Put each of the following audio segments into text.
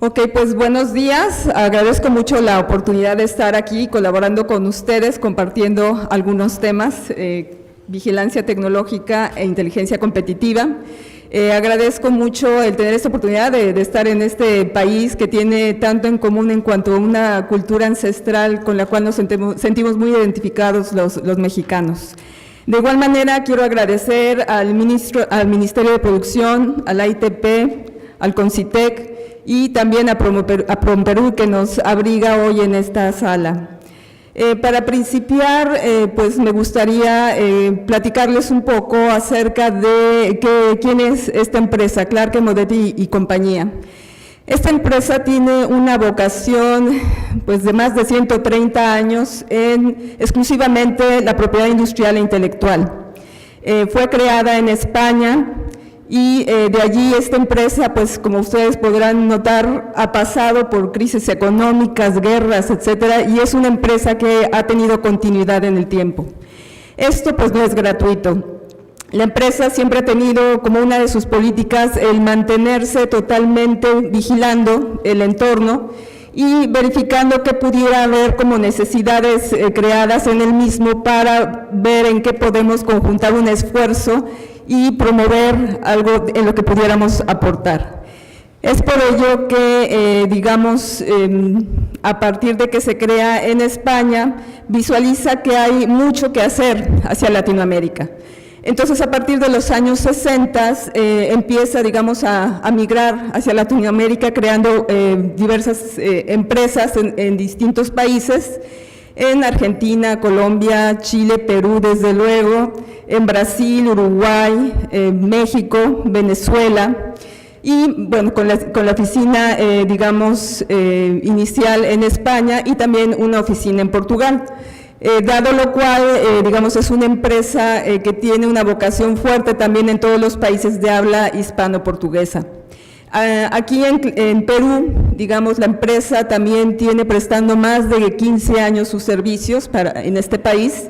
Ok, pues buenos días. Agradezco mucho la oportunidad de estar aquí colaborando con ustedes, compartiendo algunos temas, vigilancia tecnológica e inteligencia competitiva. Agradezco mucho el tener esta oportunidad de estar en este país que tiene tanto en común en cuanto a una cultura ancestral con la cual nos sentimos muy identificados los mexicanos. De igual manera, quiero agradecer al Ministerio de Producción, a la ITP, al CONCITEC, y también a PROMPERÚ, que nos abriga hoy en esta sala. Para principiar, pues me gustaría platicarles un poco acerca de quién es esta empresa, Clarke Moretti y compañía. Esta empresa tiene una vocación pues, de más de 130 años en exclusivamente la propiedad industrial e intelectual. Fue creada en España. Y de allí esta empresa, pues como ustedes podrán notar, ha pasado por crisis económicas, guerras, etcétera, y es una empresa que ha tenido continuidad en el tiempo. Esto pues no es gratuito. La empresa siempre ha tenido como una de sus políticas el mantenerse totalmente vigilando el entorno y verificando qué pudiera haber como necesidades creadas en el mismo para ver en qué podemos conjuntar un esfuerzo y promover algo en lo que pudiéramos aportar. Es por ello que, digamos, a partir de que se crea en España, visualiza que hay mucho que hacer hacia Latinoamérica. Entonces, a partir de los años 60, empieza, digamos, a migrar hacia Latinoamérica, creando diversas empresas en distintos países, en Argentina, Colombia, Chile, Perú, desde luego, en Brasil, Uruguay, México, Venezuela, y bueno, con la oficina, digamos, inicial en España y también una oficina en Portugal. Dado lo cual, digamos, es una empresa que tiene una vocación fuerte también en todos los países de habla hispano-portuguesa. Aquí en Perú, digamos, la empresa también tiene prestando más de 15 años sus servicios en este país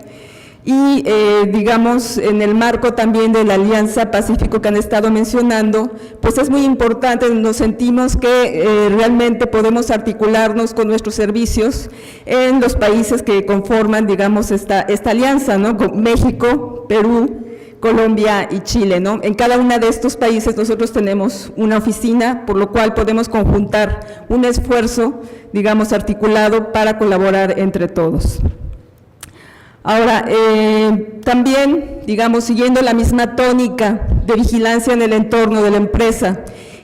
y, digamos, en el marco también de la Alianza Pacífico que han estado mencionando, pues es muy importante, nos sentimos que realmente podemos articularnos con nuestros servicios en los países que conforman, digamos, esta alianza, ¿no? Con México, Perú, Colombia y Chile, ¿no? En cada uno de estos países nosotros tenemos una oficina, por lo cual podemos conjuntar un esfuerzo, digamos, articulado para colaborar entre todos. Ahora, también, digamos, siguiendo la misma tónica de vigilancia en el entorno de la empresa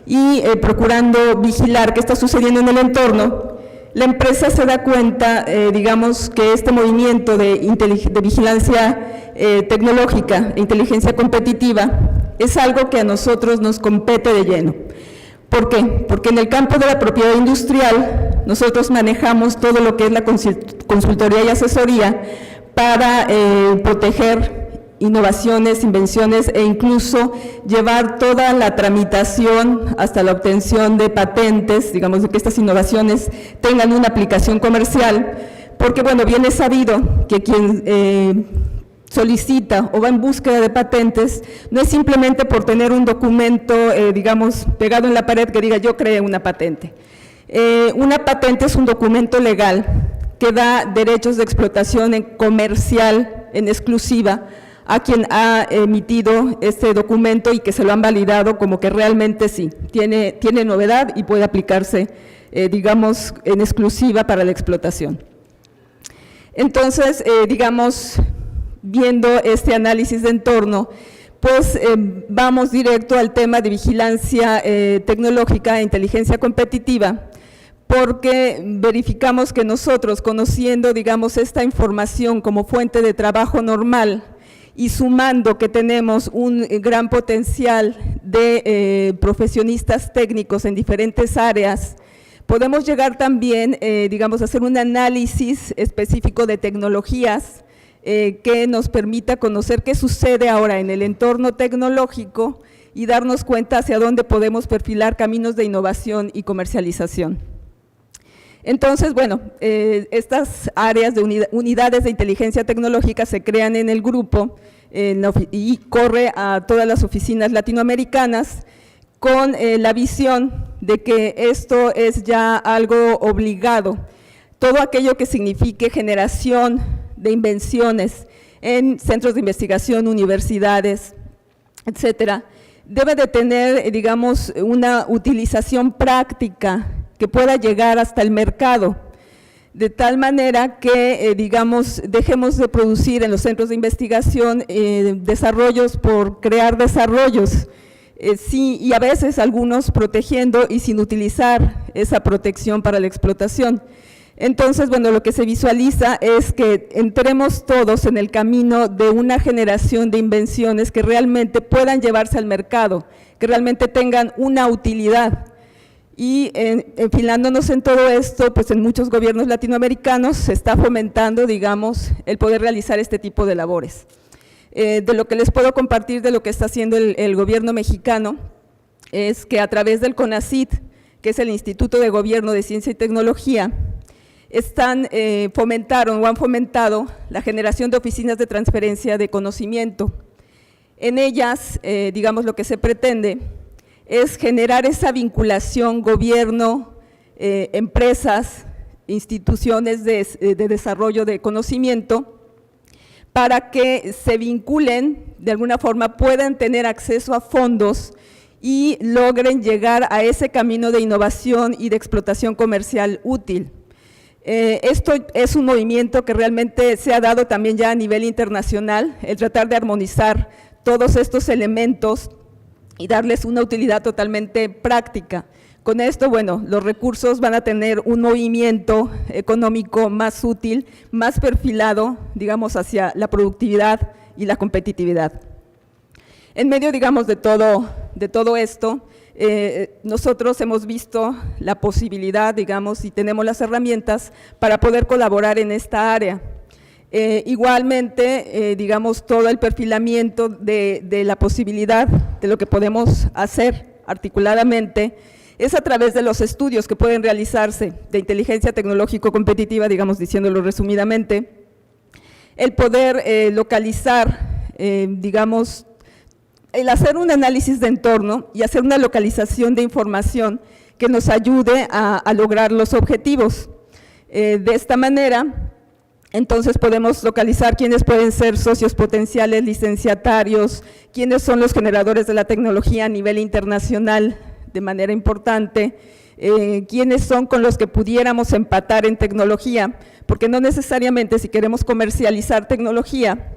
y procurando vigilar qué está sucediendo en el entorno, la empresa se da cuenta, digamos, que este movimiento de vigilancia tecnológica e inteligencia competitiva es algo que a nosotros nos compete de lleno. ¿Por qué? Porque en el campo de la propiedad industrial nosotros manejamos todo lo que es la consultoría y asesoría para proteger innovaciones, invenciones e incluso llevar toda la tramitación hasta la obtención de patentes, digamos, de que estas innovaciones tengan una aplicación comercial, porque bueno, bien es sabido que quien solicita o va en búsqueda de patentes no es simplemente por tener un documento, digamos, pegado en la pared que diga yo creé una patente. Una patente es un documento legal que da derechos de explotación comercial en exclusiva a quien ha emitido este documento y que se lo han validado como que realmente sí, tiene novedad y puede aplicarse, digamos, en exclusiva para la explotación. Entonces, digamos, viendo este análisis de entorno, pues vamos directo al tema de vigilancia tecnológica e inteligencia competitiva, porque verificamos que nosotros, conociendo, digamos, esta información como fuente de trabajo normal y sumando que tenemos un gran potencial de profesionistas técnicos en diferentes áreas, podemos llegar también, digamos, a hacer un análisis específico de tecnologías que nos permita conocer qué sucede ahora en el entorno tecnológico y darnos cuenta hacia dónde podemos perfilar caminos de innovación y comercialización. Entonces, bueno, estas áreas de unidades de inteligencia tecnológica se crean en el grupo y corre a todas las oficinas latinoamericanas con la visión de que esto es ya algo obligado. Todo aquello que signifique generación de invenciones en centros de investigación, universidades, etcétera, debe de tener, digamos, una utilización práctica que pueda llegar hasta el mercado, de tal manera que, digamos, dejemos de producir en los centros de investigación desarrollos por crear desarrollos, sí, y a veces algunos protegiendo y sin utilizar esa protección para la explotación. Entonces, bueno, lo que se visualiza es que entremos todos en el camino de una generación de invenciones que realmente puedan llevarse al mercado, que realmente tengan una utilidad. Y enfilándonos en todo esto, pues en muchos gobiernos latinoamericanos se está fomentando, digamos, el poder realizar este tipo de labores. De lo que les puedo compartir de lo que está haciendo el gobierno mexicano es que a través del CONACYT, que es el Instituto de Gobierno de Ciencia y Tecnología, fomentaron o han fomentado la generación de oficinas de transferencia de conocimiento. En ellas, digamos, lo que se pretende es generar esa vinculación gobierno, empresas, instituciones de desarrollo de conocimiento, para que se vinculen, de alguna forma puedan tener acceso a fondos y logren llegar a ese camino de innovación y de explotación comercial útil. Esto es un movimiento que realmente se ha dado también ya a nivel internacional, el tratar de armonizar todos estos elementos y darles una utilidad totalmente práctica. Con esto, bueno, los recursos van a tener un movimiento económico más útil, más perfilado, digamos, hacia la productividad y la competitividad. En medio, digamos, de todo esto, nosotros hemos visto la posibilidad, digamos, y tenemos las herramientas para poder colaborar en esta área. Igualmente, digamos, todo el perfilamiento de la posibilidad de lo que podemos hacer articuladamente es a través de los estudios que pueden realizarse de inteligencia tecnológico competitiva, digamos, diciéndolo resumidamente, el poder localizar, digamos, el hacer un análisis de entorno y hacer una localización de información que nos ayude a lograr los objetivos. De esta manera, entonces podemos localizar quiénes pueden ser socios potenciales, licenciatarios, quiénes son los generadores de la tecnología a nivel internacional de manera importante, quiénes son con los que pudiéramos empatar en tecnología, porque no necesariamente si queremos comercializar tecnología,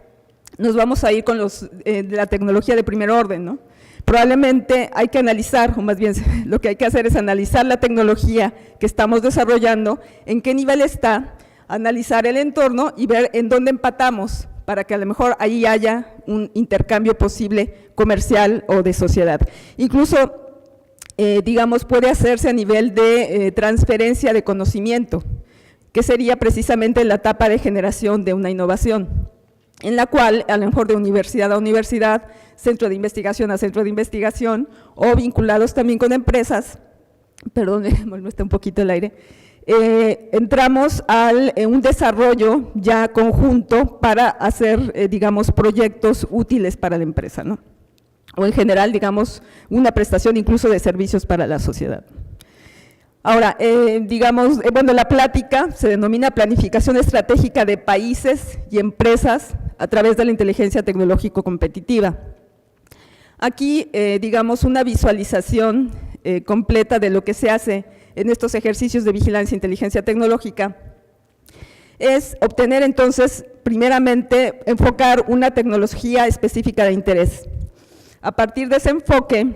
nos vamos a ir con los de la tecnología de primer orden, ¿no? Probablemente hay que analizar, o más bien lo que hay que hacer es analizar la tecnología que estamos desarrollando, en qué nivel está, analizar el entorno y ver en dónde empatamos, para que a lo mejor ahí haya un intercambio posible comercial o de sociedad. Incluso, digamos, puede hacerse a nivel de transferencia de conocimiento, que sería precisamente la etapa de generación de una innovación, en la cual a lo mejor de universidad a universidad, centro de investigación a centro de investigación o vinculados también con empresas, perdón, me molesta un poquito el aire, entramos a un desarrollo ya conjunto para hacer, digamos, proyectos útiles para la empresa, ¿no? O en general, digamos, una prestación incluso de servicios para la sociedad. Ahora, digamos, bueno, la plática se denomina planificación estratégica de países y empresas a través de la inteligencia tecnológico competitiva. Aquí, digamos, una visualización completa de lo que se hace en estos ejercicios de vigilancia e inteligencia tecnológica es obtener entonces, primeramente, enfocar una tecnología específica de interés. A partir de ese enfoque,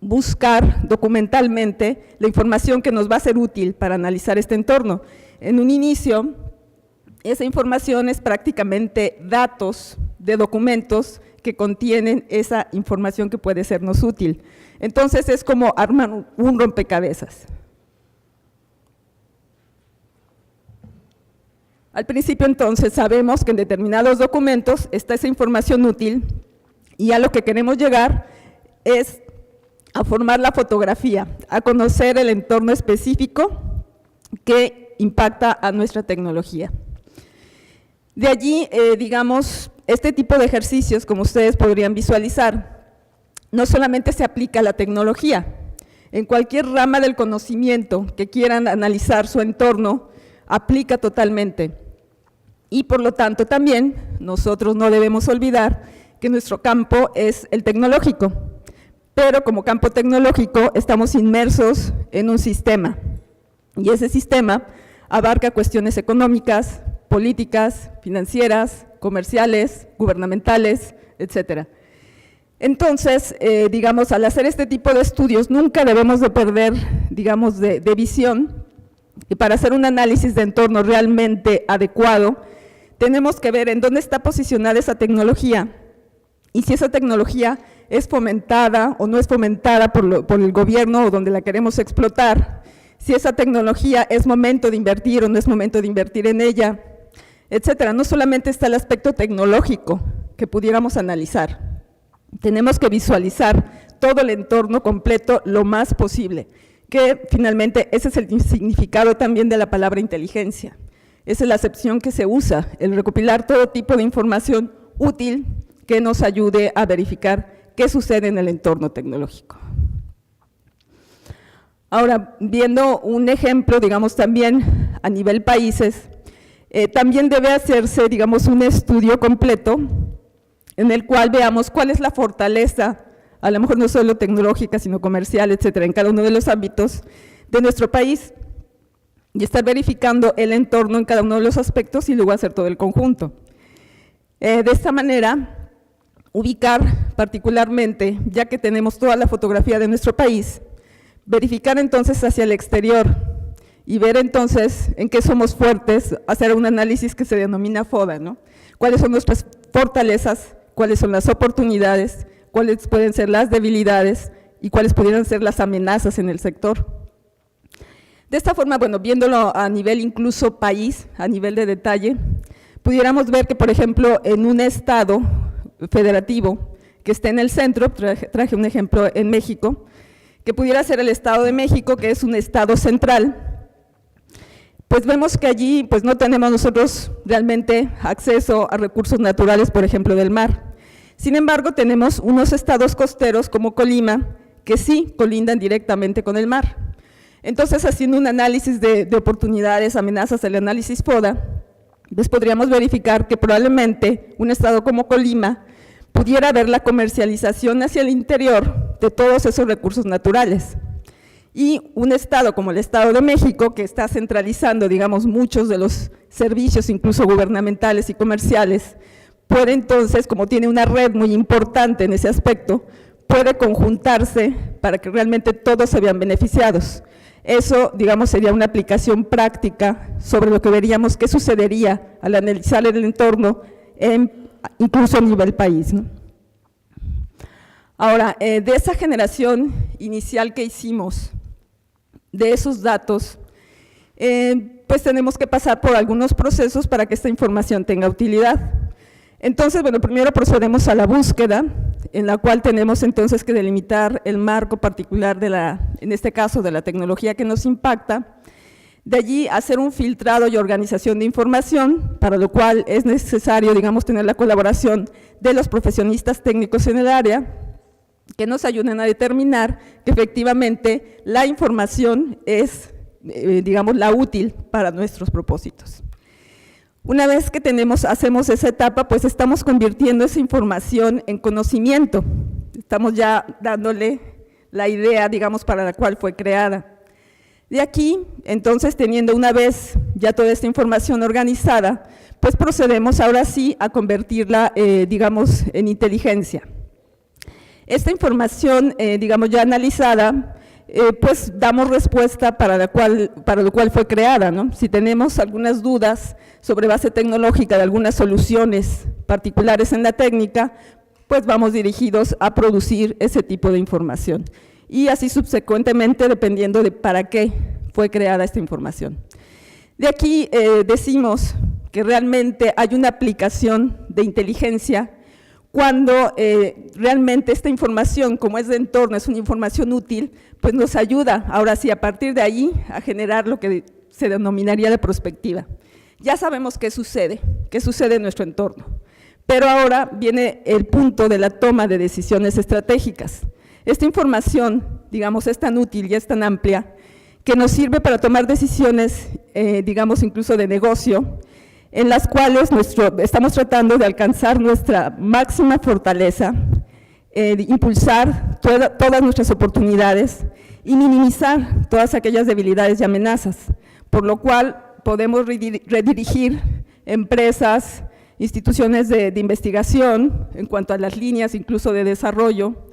buscar documentalmente la información que nos va a ser útil para analizar este entorno. En un inicio, esa información es prácticamente datos de documentos que contienen esa información que puede sernos útil. Entonces, es como armar un rompecabezas. Al principio, entonces, sabemos que en determinados documentos está esa información útil y a lo que queremos llegar es a formar la fotografía, a conocer el entorno específico que impacta a nuestra tecnología. De allí, digamos, este tipo de ejercicios, como ustedes podrían visualizar, no solamente se aplica a la tecnología. en cualquier rama del conocimiento que quieran analizar su entorno, aplica totalmente. Y por lo tanto también nosotros no debemos olvidar que nuestro campo es el tecnológico, pero como campo tecnológico estamos inmersos en un sistema, y ese sistema abarca cuestiones económicas, políticas, financieras, comerciales, gubernamentales, etcétera. Entonces, digamos, al hacer este tipo de estudios nunca debemos de perder, digamos, de visión, y para hacer un análisis de entorno realmente adecuado, tenemos que ver en dónde está posicionada esa tecnología y si esa tecnología es fomentada o no es fomentada por el gobierno o donde la queremos explotar, si esa tecnología es momento de invertir o no es momento de invertir en ella, etcétera. No solamente está el aspecto tecnológico que pudiéramos analizar, tenemos que visualizar todo el entorno completo lo más posible, que finalmente ese es el significado también de la palabra inteligencia. Esa es la acepción que se usa, el recopilar todo tipo de información útil que nos ayude a verificar qué sucede en el entorno tecnológico. Ahora, viendo un ejemplo, digamos, también a nivel países, también debe hacerse, digamos, un estudio completo en el cual veamos cuál es la fortaleza, a lo mejor no solo tecnológica, sino comercial, etcétera, en cada uno de los ámbitos de nuestro país, y estar verificando el entorno en cada uno de los aspectos y luego hacer todo el conjunto. De esta manera, ubicar particularmente, ya que tenemos toda la fotografía de nuestro país, verificar entonces hacia el exterior y ver entonces en qué somos fuertes, hacer un análisis que se denomina FODA, ¿no? Cuáles son nuestras fortalezas, cuáles son las oportunidades, cuáles pueden ser las debilidades y cuáles pudieran ser las amenazas en el sector. De esta forma, bueno, viéndolo a nivel incluso país, a nivel de detalle, pudiéramos ver que, por ejemplo, en un estado federativo que esté en el centro, traje un ejemplo en México, que pudiera ser el Estado de México, que es un estado central, pues vemos que allí pues no tenemos nosotros realmente acceso a recursos naturales, por ejemplo, del mar. Sin embargo, tenemos unos estados costeros como Colima, que sí colindan directamente con el mar. Entonces, haciendo un análisis de oportunidades, amenazas, el análisis FODA, pues podríamos verificar que probablemente un estado como Colima pudiera ver la comercialización hacia el interior de todos esos recursos naturales. Y un estado como el Estado de México, que está centralizando, digamos, muchos de los servicios, incluso gubernamentales y comerciales, puede entonces, como tiene una red muy importante en ese aspecto, puede conjuntarse para que realmente todos se vean beneficiados. Eso, digamos, sería una aplicación práctica sobre lo que veríamos qué sucedería al analizar el entorno, incluso a nivel país, ¿no? Ahora, de esa generación inicial que hicimos, de esos datos, pues tenemos que pasar por algunos procesos para que esta información tenga utilidad. Entonces, bueno, primero procedemos a la búsqueda, en la cual tenemos entonces que delimitar el marco particular de en este caso, de la tecnología que nos impacta. De allí hacer un filtrado y organización de información, para lo cual es necesario, digamos, tener la colaboración de los profesionistas técnicos en el área, que nos ayuden a determinar que efectivamente la información es, digamos, la útil para nuestros propósitos. Una vez que hacemos esa etapa, pues estamos convirtiendo esa información en conocimiento, estamos ya dándole la idea, digamos, para la cual fue creada. De aquí, entonces, teniendo una vez ya toda esta información organizada, pues procedemos ahora sí a convertirla, digamos, en inteligencia. Esta información, digamos, ya analizada, pues damos respuesta para lo cual fue creada, ¿no? Si tenemos algunas dudas sobre base tecnológica de algunas soluciones particulares en la técnica, pues vamos dirigidos a producir ese tipo de información. Y así subsecuentemente, dependiendo de para qué fue creada esta información. De aquí decimos que realmente hay una aplicación de inteligencia cuando realmente esta información, como es de entorno, es una información útil, pues nos ayuda, ahora sí, a partir de ahí, a generar lo que se denominaría de prospectiva. Ya sabemos qué sucede en nuestro entorno, pero ahora viene el punto de la toma de decisiones estratégicas. Esta información, digamos, es tan útil y es tan amplia que nos sirve para tomar decisiones, digamos, incluso de negocio, en las cuales estamos tratando de alcanzar nuestra máxima fortaleza, de impulsar todas nuestras oportunidades y minimizar todas aquellas debilidades y amenazas, por lo cual podemos redirigir empresas, instituciones de investigación en cuanto a las líneas incluso de desarrollo,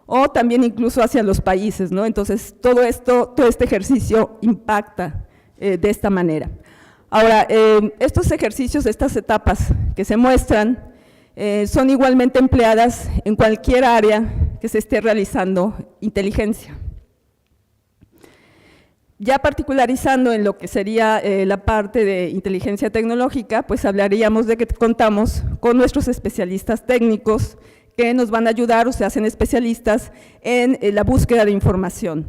o también incluso hacia los países, ¿no? Entonces, todo este ejercicio impacta de esta manera. Ahora, estos ejercicios, estas etapas que se muestran, son igualmente empleadas en cualquier área que se esté realizando inteligencia. Ya particularizando en lo que sería la parte de inteligencia tecnológica, pues hablaríamos de que contamos con nuestros especialistas técnicos que nos van a ayudar o se hacen especialistas en la búsqueda de información.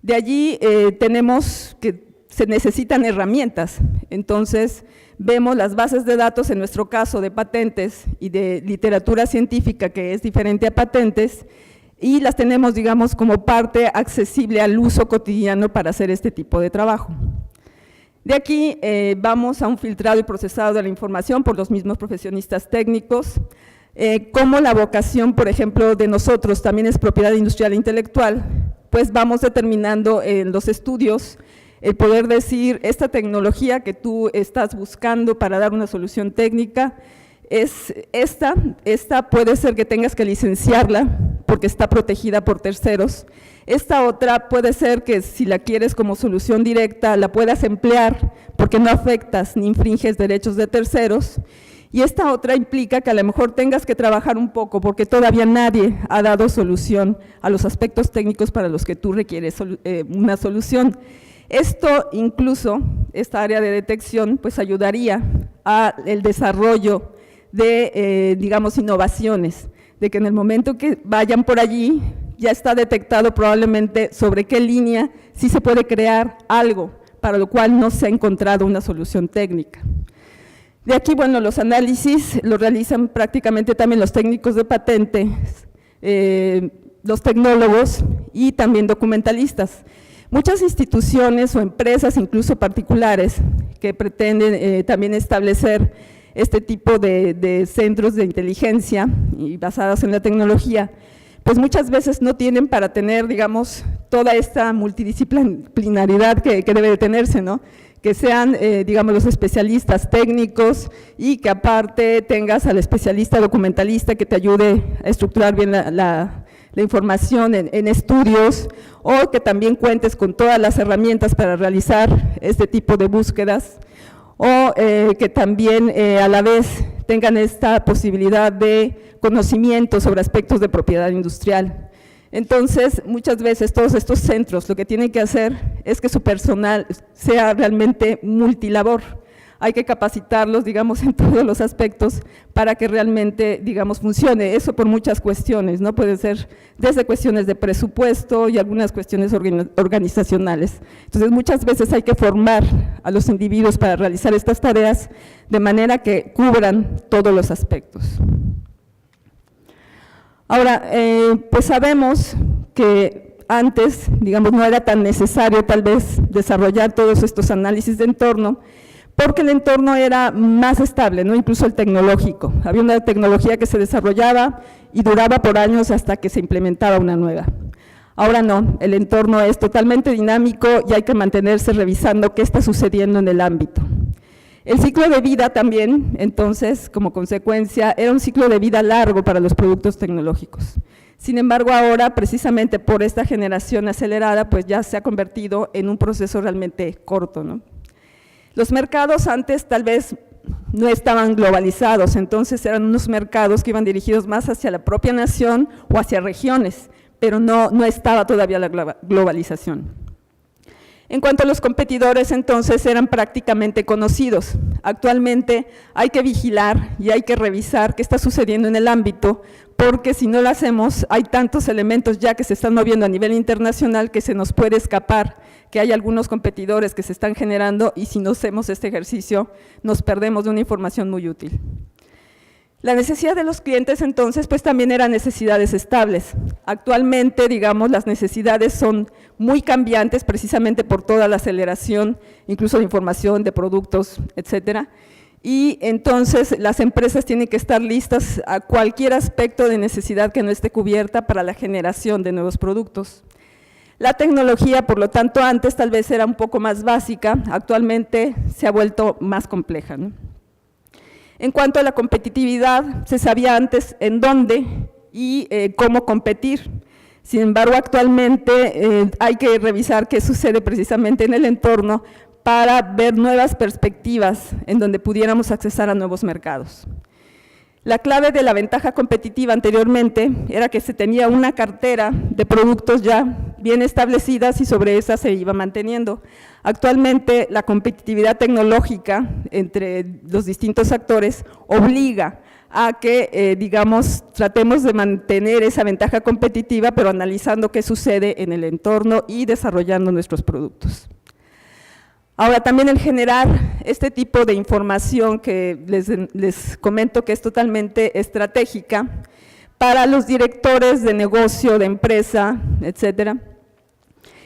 De allí tenemos que se necesitan herramientas, entonces vemos las bases de datos, en nuestro caso de patentes y de literatura científica que es diferente a patentes, y las tenemos, digamos, como parte accesible al uso cotidiano para hacer este tipo de trabajo. De aquí vamos a un filtrado y procesado de la información por los mismos profesionistas técnicos, como la vocación, por ejemplo, de nosotros también es propiedad industrial e intelectual, pues vamos determinando en los estudios el poder decir, esta tecnología que tú estás buscando para dar una solución técnica, es esta puede ser que tengas que licenciarla porque está protegida por terceros, esta otra puede ser que si la quieres como solución directa la puedas emplear porque no afectas ni infringes derechos de terceros, y esta otra implica que a lo mejor tengas que trabajar un poco porque todavía nadie ha dado solución a los aspectos técnicos para los que tú requieres una solución. Esto incluso, esta área de detección, pues ayudaría al desarrollo de, digamos, innovaciones, de que en el momento que vayan por allí ya está detectado probablemente sobre qué línea sí se puede crear algo para lo cual no se ha encontrado una solución técnica. De aquí, bueno, los análisis los realizan prácticamente también los técnicos de patentes, los tecnólogos y también documentalistas. Muchas instituciones o empresas, incluso particulares, que pretenden también establecer este tipo de centros de inteligencia y basadas en la tecnología, pues muchas veces no tienen para tener, digamos, toda esta multidisciplinaridad que debe de tenerse, ¿no? Que sean, digamos, los especialistas técnicos y que aparte tengas al especialista documentalista que te ayude a estructurar bien la información en estudios, o que también cuentes con todas las herramientas para realizar este tipo de búsquedas, o que también a la vez tengan esta posibilidad de conocimiento sobre aspectos de propiedad industrial. Entonces, muchas veces todos estos centros lo que tienen que hacer es que su personal sea realmente multilabor. Hay que capacitarlos, digamos, en todos los aspectos para que realmente, digamos, funcione. Eso por muchas cuestiones, ¿no? Puede ser desde cuestiones de presupuesto y algunas cuestiones organizacionales. Entonces, muchas veces hay que formar a los individuos para realizar estas tareas de manera que cubran todos los aspectos. Ahora, pues sabemos que antes, digamos, no era tan necesario tal vez desarrollar todos estos análisis de entorno, porque el entorno era más estable, ¿no? Incluso el tecnológico. Había una tecnología que se desarrollaba y duraba por años hasta que se implementaba una nueva. Ahora no, el entorno es totalmente dinámico y hay que mantenerse revisando qué está sucediendo en el ámbito. El ciclo de vida también, entonces, como consecuencia, era un ciclo de vida largo para los productos tecnológicos. Sin embargo, ahora, precisamente por esta generación acelerada, pues ya se ha convertido en un proceso realmente corto, ¿no? Los mercados antes tal vez no estaban globalizados, entonces eran unos mercados que iban dirigidos más hacia la propia nación o hacia regiones, pero no estaba todavía la globalización. En cuanto a los competidores, entonces eran prácticamente conocidos. Actualmente hay que vigilar y hay que revisar qué está sucediendo en el ámbito, porque si no lo hacemos, hay tantos elementos ya que se están moviendo a nivel internacional que se nos puede escapar, que hay algunos competidores que se están generando y si no hacemos este ejercicio, nos perdemos de una información muy útil. La necesidad de los clientes entonces pues también eran necesidades estables. Actualmente, digamos, las necesidades son muy cambiantes precisamente por toda la aceleración, incluso de información, de productos, etcétera. Y entonces las empresas tienen que estar listas a cualquier aspecto de necesidad que no esté cubierta para la generación de nuevos productos. La tecnología, por lo tanto, antes tal vez era un poco más básica, actualmente se ha vuelto más compleja, ¿no? En cuanto a la competitividad, se sabía antes en dónde y cómo competir. Sin embargo, actualmente hay que revisar qué sucede precisamente en el entorno para ver nuevas perspectivas en donde pudiéramos accesar a nuevos mercados. La clave de la ventaja competitiva anteriormente era que se tenía una cartera de productos ya bien establecidas y sobre esa se iba manteniendo. Actualmente la competitividad tecnológica entre los distintos actores obliga a que, digamos, tratemos de mantener esa ventaja competitiva, pero analizando qué sucede en el entorno y desarrollando nuestros productos. Ahora, también el generar este tipo de información que les comento que es totalmente estratégica para los directores de negocio, de empresa, etcétera,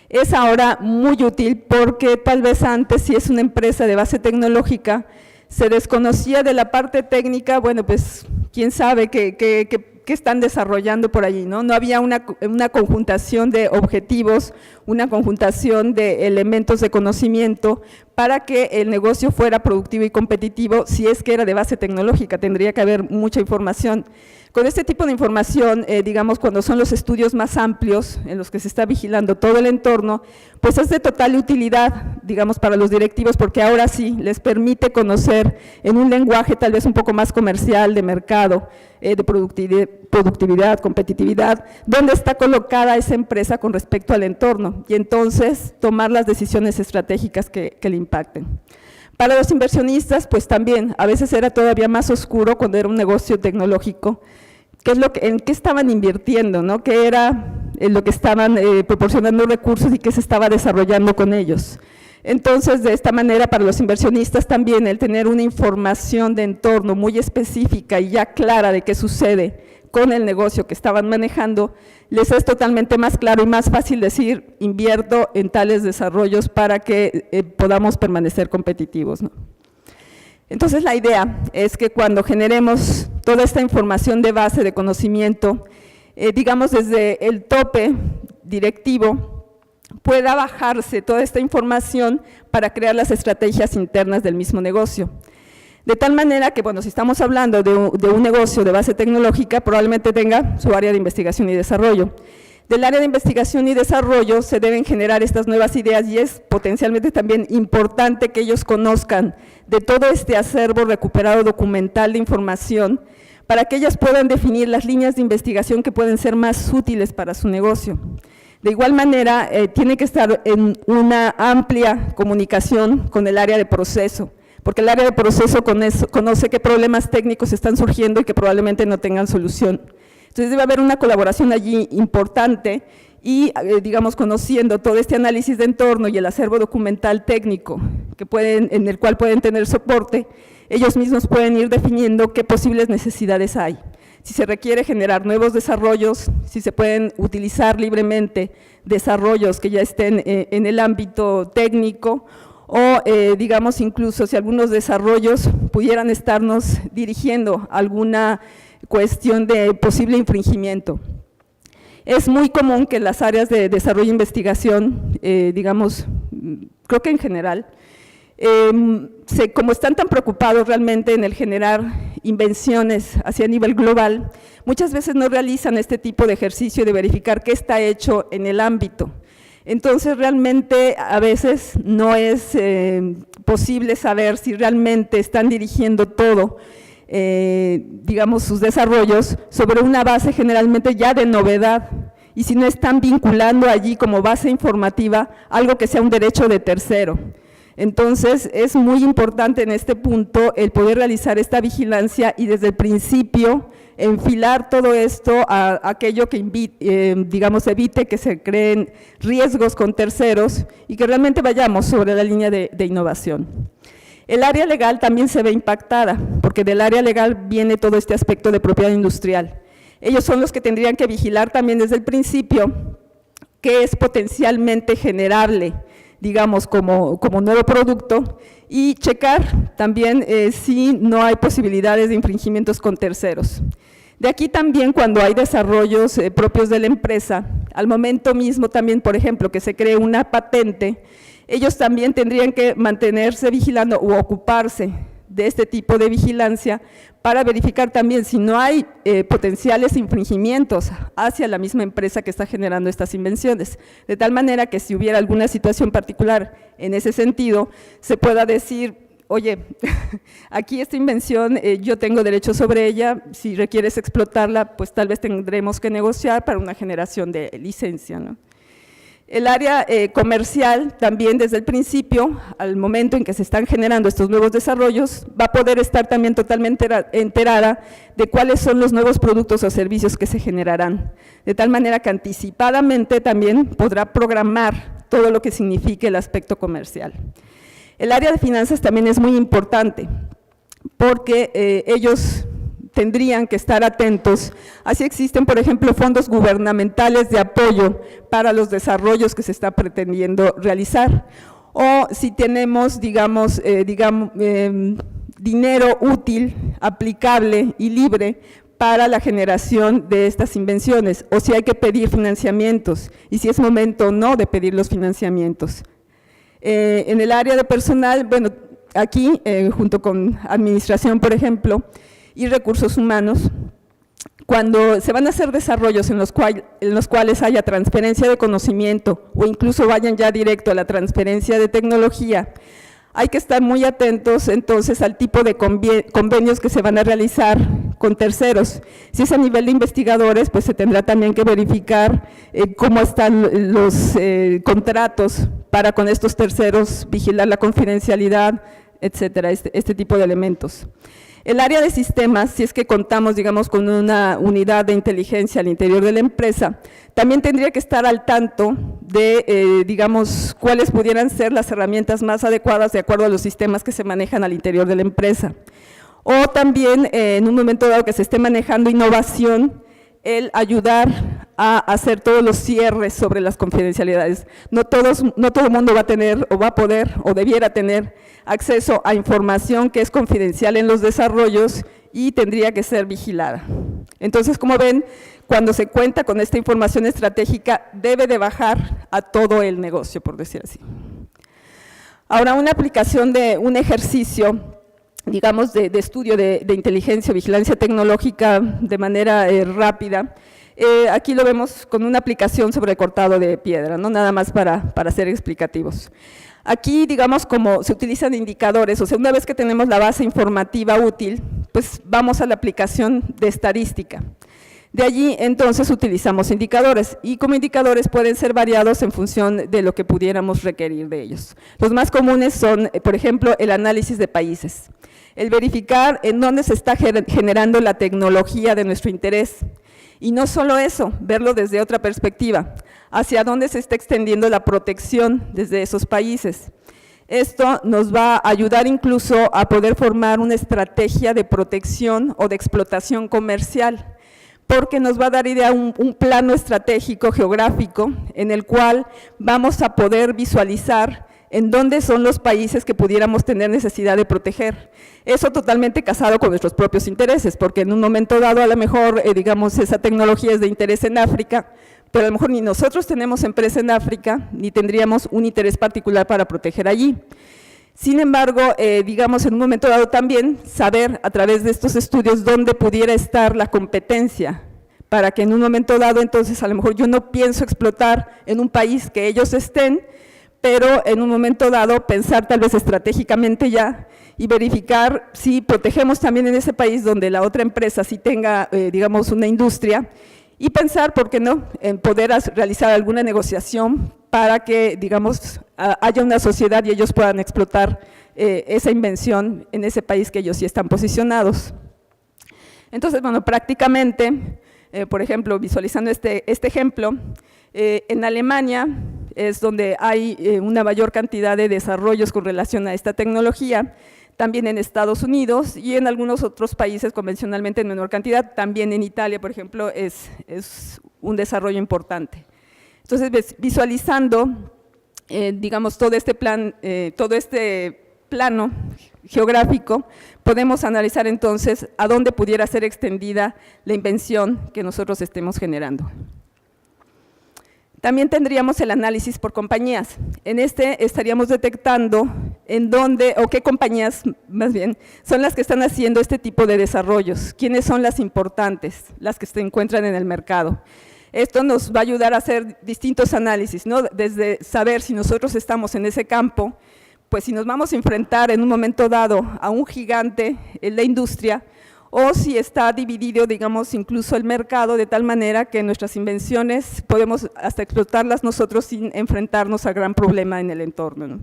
es ahora muy útil porque tal vez antes, si es una empresa de base tecnológica, se desconocía de la parte técnica, bueno, pues quién sabe qué están desarrollando por allí, ¿no? No había una conjuntación de objetivos, una conjuntación de elementos de conocimiento para que el negocio fuera productivo y competitivo. Si es que era de base tecnológica, tendría que haber mucha información. Con este tipo de información, digamos, cuando son los estudios más amplios en los que se está vigilando todo el entorno, pues es de total utilidad, digamos, para los directivos, porque ahora sí les permite conocer en un lenguaje tal vez un poco más comercial, de mercado, de productividad, competitividad, dónde está colocada esa empresa con respecto al entorno y entonces tomar las decisiones estratégicas que le impacten. Para los inversionistas, pues también, a veces era todavía más oscuro cuando era un negocio tecnológico, en qué estaban invirtiendo, ¿no? Qué era en lo que estaban proporcionando recursos y qué se estaba desarrollando con ellos. Entonces, de esta manera, para los inversionistas también, el tener una información de entorno muy específica y ya clara de qué sucede con el negocio que estaban manejando, les es totalmente más claro y más fácil decir, invierto en tales desarrollos para que podamos permanecer competitivos, ¿no? Entonces, la idea es que cuando generemos toda esta información de base de conocimiento, digamos desde el tope directivo, pueda bajarse toda esta información para crear las estrategias internas del mismo negocio. De tal manera que, bueno, si estamos hablando de un negocio de base tecnológica, probablemente tenga su área de investigación y desarrollo. Del área de investigación y desarrollo se deben generar estas nuevas ideas y es potencialmente también importante que ellos conozcan de todo este acervo recuperado documental de información para que ellas puedan definir las líneas de investigación que pueden ser más útiles para su negocio. De igual manera, tiene que estar en una amplia comunicación con el área de proceso, porque el área de proceso conoce qué problemas técnicos están surgiendo y que probablemente no tengan solución. Entonces debe haber una colaboración allí importante y, digamos, conociendo todo este análisis de entorno y el acervo documental técnico en el cual pueden tener soporte, ellos mismos pueden ir definiendo qué posibles necesidades hay. Si se requiere generar nuevos desarrollos, si se pueden utilizar libremente desarrollos que ya estén en el ámbito técnico o, digamos, incluso si algunos desarrollos pudieran estarnos dirigiendo a alguna cuestión de posible infringimiento. Es muy común que las áreas de desarrollo e investigación, digamos, creo que en general, como están tan preocupados realmente en el generar invenciones hacia nivel global, muchas veces no realizan este tipo de ejercicio de verificar qué está hecho en el ámbito. Entonces, realmente a veces no es posible saber si realmente están dirigiendo todo, digamos, sus desarrollos sobre una base generalmente ya de novedad y si no están vinculando allí como base informativa algo que sea un derecho de tercero. Entonces, es muy importante en este punto el poder realizar esta vigilancia y desde el principio enfilar todo esto a aquello que digamos, evite que se creen riesgos con terceros y que realmente vayamos sobre la línea de innovación. El área legal también se ve impactada, porque porque del área legal viene todo este aspecto de propiedad industrial. Ellos son los que tendrían que vigilar también desde el principio qué es potencialmente generable, digamos, como nuevo producto, y checar también si no hay posibilidades de infringimentos con terceros. De aquí también cuando hay desarrollos propios de la empresa, al momento mismo también, por ejemplo, que se cree una patente, ellos también tendrían que mantenerse vigilando o ocuparse de este tipo de vigilancia para verificar también si no hay potenciales infringimientos hacia la misma empresa que está generando estas invenciones, de tal manera que si hubiera alguna situación particular en ese sentido, se pueda decir, oye, aquí esta invención yo tengo derecho sobre ella, si requieres explotarla, pues tal vez tendremos que negociar para una generación de licencia, ¿no? El área comercial también desde el principio, al momento en que se están generando estos nuevos desarrollos, va a poder estar también totalmente enterada de cuáles son los nuevos productos o servicios que se generarán, de tal manera que anticipadamente también podrá programar todo lo que signifique el aspecto comercial. El área de finanzas también es muy importante, porque ellos tendrían que estar atentos a si existen, por ejemplo, fondos gubernamentales de apoyo para los desarrollos que se está pretendiendo realizar, o si tenemos, digamos, dinero útil, aplicable y libre para la generación de estas invenciones, o si hay que pedir financiamientos, y si es momento o no de pedir los financiamientos. En el área de personal, bueno, aquí, junto con administración, por ejemplo, y recursos humanos, cuando se van a hacer desarrollos en los cuales haya transferencia de conocimiento o incluso vayan ya directo a la transferencia de tecnología, hay que estar muy atentos entonces al tipo de convenios que se van a realizar con terceros. Si es a nivel de investigadores, pues se tendrá también que verificar cómo están los contratos para con estos terceros, vigilar la confidencialidad, etcétera, este tipo de elementos. El área de sistemas, si es que contamos, digamos, con una unidad de inteligencia al interior de la empresa, también tendría que estar al tanto de, digamos, cuáles pudieran ser las herramientas más adecuadas de acuerdo a los sistemas que se manejan al interior de la empresa. O también, en un momento dado que se esté manejando innovación, el ayudar a hacer todos los cierres sobre las confidencialidades. No todo el mundo va a tener, o va a poder, o debiera tener acceso a información que es confidencial en los desarrollos y tendría que ser vigilada. Entonces, como ven, cuando se cuenta con esta información estratégica, debe de bajar a todo el negocio, por decir así. Ahora, una aplicación de un ejercicio, digamos, de estudio de inteligencia o vigilancia tecnológica de manera rápida. Aquí lo vemos con una aplicación sobre cortado de piedra, ¿no? Nada más para ser explicativos. Aquí, digamos, como se utilizan indicadores, o sea, una vez que tenemos la base informativa útil, pues vamos a la aplicación de estadística. De allí, entonces, utilizamos indicadores, y como indicadores pueden ser variados en función de lo que pudiéramos requerir de ellos. Los más comunes son, por ejemplo, el análisis de países, el verificar en dónde se está generando la tecnología de nuestro interés, y no solo eso, verlo desde otra perspectiva, hacia dónde se está extendiendo la protección desde esos países. Esto nos va a ayudar incluso a poder formar una estrategia de protección o de explotación comercial, porque nos va a dar idea un plano estratégico geográfico en el cual vamos a poder visualizar en dónde son los países que pudiéramos tener necesidad de proteger. Eso totalmente casado con nuestros propios intereses, porque en un momento dado a lo mejor, digamos, esa tecnología es de interés en África, pero a lo mejor ni nosotros tenemos empresa en África, ni tendríamos un interés particular para proteger allí. Sin embargo, digamos, en un momento dado también saber a través de estos estudios dónde pudiera estar la competencia, para que en un momento dado, entonces, a lo mejor yo no pienso explotar en un país que ellos estén, pero en un momento dado pensar tal vez estratégicamente ya y verificar si protegemos también en ese país donde la otra empresa sí tenga, digamos, una industria, y pensar, ¿por qué no?, en poder realizar alguna negociación para que, digamos, haya una sociedad y ellos puedan explotar esa invención en ese país que ellos sí están posicionados. Entonces, bueno, prácticamente, por ejemplo, visualizando este ejemplo, en Alemania es donde hay una mayor cantidad de desarrollos con relación a esta tecnología. también en Estados Unidos y en algunos otros países convencionalmente en menor cantidad, también en Italia, por ejemplo, es un desarrollo importante. Entonces, visualizando, digamos, todo este plano geográfico, podemos analizar entonces a dónde pudiera ser extendida la invención que nosotros estemos generando. También tendríamos el análisis por compañías. En este estaríamos detectando en dónde, o qué compañías más bien, son las que están haciendo este tipo de desarrollos, quiénes son las importantes, las que se encuentran en el mercado. Esto nos va a ayudar a hacer distintos análisis, ¿no? Desde saber si nosotros estamos en ese campo, pues si nos vamos a enfrentar en un momento dado a un gigante en la industria, o si está dividido, digamos, incluso el mercado de tal manera que nuestras invenciones podemos hasta explotarlas nosotros sin enfrentarnos a gran problema en el entorno, ¿no?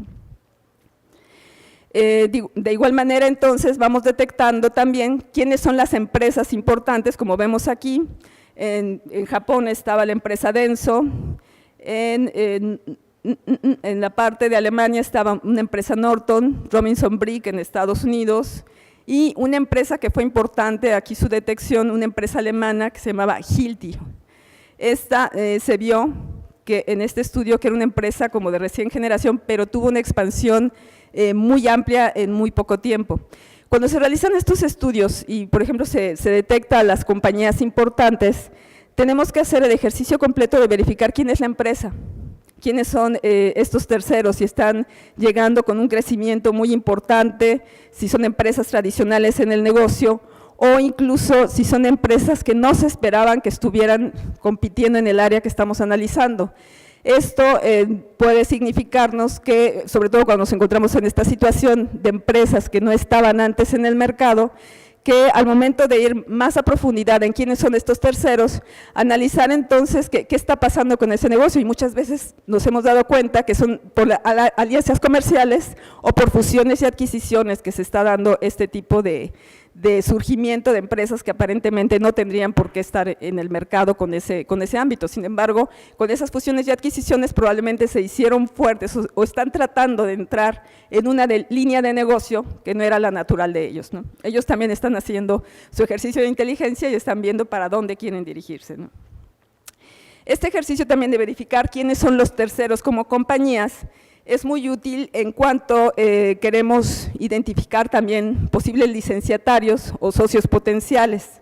De igual manera, entonces, vamos detectando también quiénes son las empresas importantes, como vemos aquí. En Japón estaba la empresa Denso, en la parte de Alemania estaba una empresa Norton, Robinson Brick en Estados Unidos, y una empresa que fue importante, aquí su detección, una empresa alemana que se llamaba Hilti. Esta se vio que en este estudio que era una empresa como de recién generación, pero tuvo una expansión muy amplia en muy poco tiempo. Cuando se realizan estos estudios y, por ejemplo, se detecta a las compañías importantes, tenemos que hacer el ejercicio completo de verificar quién es la empresa, quiénes son estos terceros, si están llegando con un crecimiento muy importante, si son empresas tradicionales en el negocio o incluso si son empresas que no se esperaban que estuvieran compitiendo en el área que estamos analizando. Esto puede significarnos que, sobre todo cuando nos encontramos en esta situación de empresas que no estaban antes en el mercado, que al momento de ir más a profundidad en quiénes son estos terceros, analizar entonces qué está pasando con ese negocio, y muchas veces nos hemos dado cuenta que son por alianzas comerciales o por fusiones y adquisiciones que se está dando este tipo de surgimiento de empresas que aparentemente no tendrían por qué estar en el mercado con ese ámbito. Sin embargo, con esas fusiones y adquisiciones probablemente se hicieron fuertes o están tratando de entrar en una línea de negocio que no era la natural de ellos, ¿no? Ellos también están haciendo su ejercicio de inteligencia y están viendo para dónde quieren dirigirse, ¿no? Este ejercicio también de verificar quiénes son los terceros como compañías es muy útil en cuanto queremos identificar también posibles licenciatarios o socios potenciales,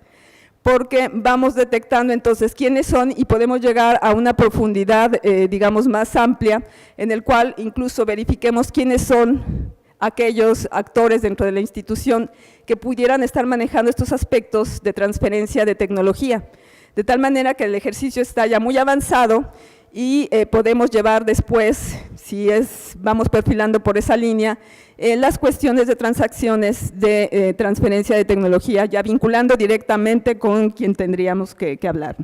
porque vamos detectando entonces quiénes son y podemos llegar a una profundidad, digamos, más amplia, en el cual incluso verifiquemos quiénes son aquellos actores dentro de la institución que pudieran estar manejando estos aspectos de transferencia de tecnología, de tal manera que el ejercicio está ya muy avanzado y podemos llevar después, si vamos perfilando por esa línea, las cuestiones de transacciones de transferencia de tecnología, ya vinculando directamente con quien tendríamos que hablar.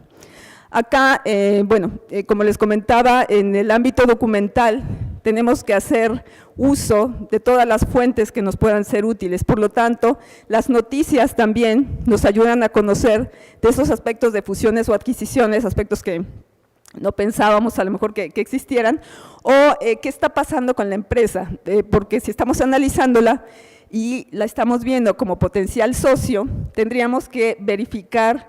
Acá, bueno, como les comentaba, en el ámbito documental tenemos que hacer uso de todas las fuentes que nos puedan ser útiles, por lo tanto, las noticias también nos ayudan a conocer de esos aspectos de fusiones o adquisiciones, aspectos que no pensábamos a lo mejor que existieran, o qué está pasando con la empresa, porque si estamos analizándola y la estamos viendo como potencial socio, tendríamos que verificar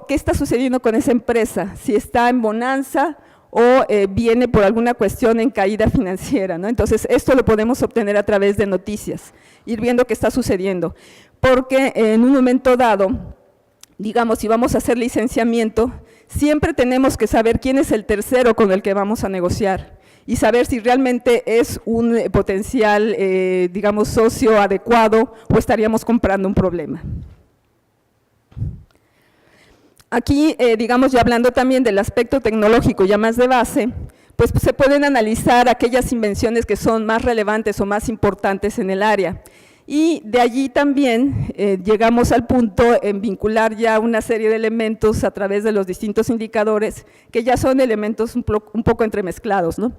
qué está sucediendo con esa empresa, si está en bonanza o viene por alguna cuestión en caída financiera, ¿no? Entonces, esto lo podemos obtener a través de noticias, ir viendo qué está sucediendo, porque en un momento dado, digamos, si vamos a hacer licenciamiento, siempre tenemos que saber quién es el tercero con el que vamos a negociar y saber si realmente es un potencial, digamos, socio adecuado o estaríamos comprando un problema. Aquí, digamos, ya hablando también del aspecto tecnológico ya más de base, pues se pueden analizar aquellas invenciones que son más relevantes o más importantes en el área. Y de allí también llegamos al punto en vincular ya una serie de elementos a través de los distintos indicadores, que ya son elementos un poco entremezclados, ¿no?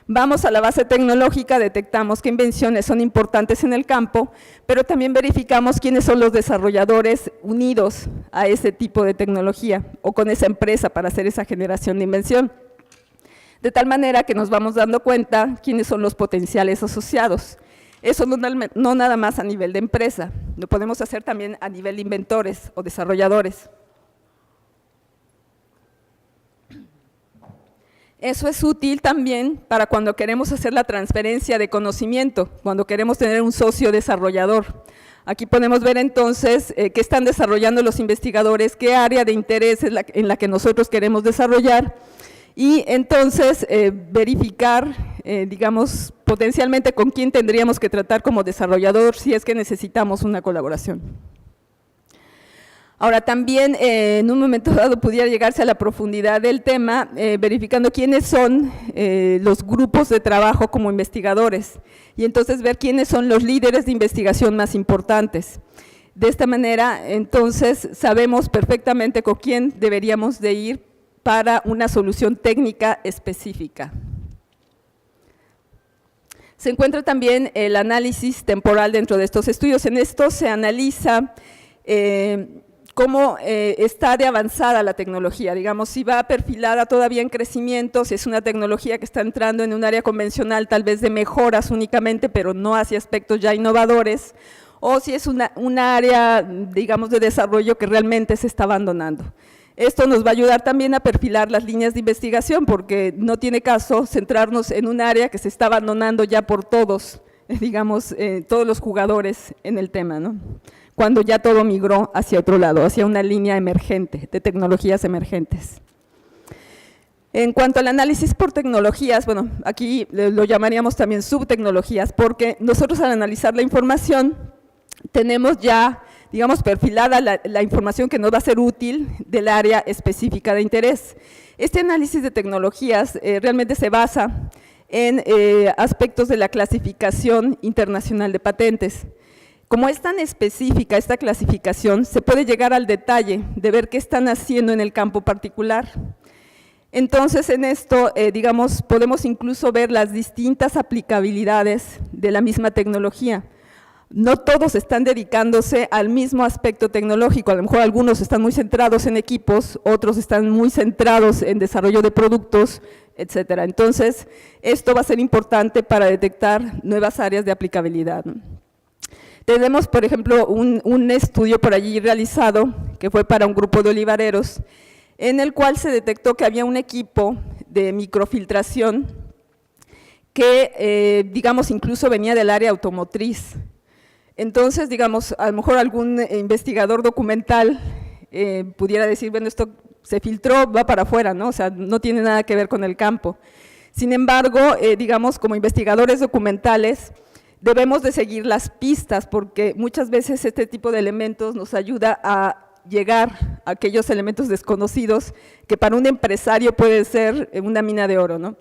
Vamos a la base tecnológica, detectamos qué invenciones son importantes en el campo, pero también verificamos quiénes son los desarrolladores unidos a ese tipo de tecnología o con esa empresa para hacer esa generación de invención. De tal manera que nos vamos dando cuenta quiénes son los potenciales asociados. Eso no nada más a nivel de empresa, lo podemos hacer también a nivel de inventores o desarrolladores. Eso es útil también para cuando queremos hacer la transferencia de conocimiento, cuando queremos tener un socio desarrollador. Aquí podemos ver entonces qué están desarrollando los investigadores, qué área de interés es en la que nosotros queremos desarrollar y entonces verificar, digamos, potencialmente con quién tendríamos que tratar como desarrollador si es que necesitamos una colaboración. Ahora también en un momento dado pudiera llegarse a la profundidad del tema verificando quiénes son los grupos de trabajo como investigadores y entonces ver quiénes son los líderes de investigación más importantes. De esta manera entonces sabemos perfectamente con quién deberíamos de ir para una solución técnica específica. Se encuentra también el análisis temporal dentro de estos estudios. En esto se analiza cómo está de avanzada la tecnología, digamos, si va perfilada todavía en crecimiento, si es una tecnología que está entrando en un área convencional tal vez de mejoras únicamente, pero no hacia aspectos ya innovadores, o si es una área, digamos, de desarrollo que realmente se está abandonando. Esto nos va a ayudar también a perfilar las líneas de investigación, porque no tiene caso centrarnos en un área que se está abandonando ya por todos, digamos, todos los jugadores en el tema, ¿no? Cuando ya todo migró hacia otro lado, hacia una línea emergente, de tecnologías emergentes. En cuanto al análisis por tecnologías, bueno, aquí lo llamaríamos también subtecnologías, porque nosotros al analizar la información tenemos ya, digamos, perfilada la información que nos va a ser útil del área específica de interés. Este análisis de tecnologías realmente se basa en aspectos de la clasificación internacional de patentes. Como es tan específica esta clasificación, se puede llegar al detalle de ver qué están haciendo en el campo particular. Entonces, en esto, digamos, podemos incluso ver las distintas aplicabilidades de la misma tecnología. No todos están dedicándose al mismo aspecto tecnológico, a lo mejor algunos están muy centrados en equipos, otros están muy centrados en desarrollo de productos, etcétera. Entonces, esto va a ser importante para detectar nuevas áreas de aplicabilidad, ¿no? Tenemos, por ejemplo, un estudio por allí realizado, que fue para un grupo de olivareros, en el cual se detectó que había un equipo de microfiltración que, digamos, incluso venía del área automotriz. Entonces, digamos, a lo mejor algún investigador documental pudiera decir, bueno, esto se filtró, va para afuera, ¿no? O sea, no tiene nada que ver con el campo. Sin embargo, digamos, como investigadores documentales, debemos de seguir las pistas porque muchas veces este tipo de elementos nos ayuda a llegar a aquellos elementos desconocidos que para un empresario puede ser una mina de oro, ¿no?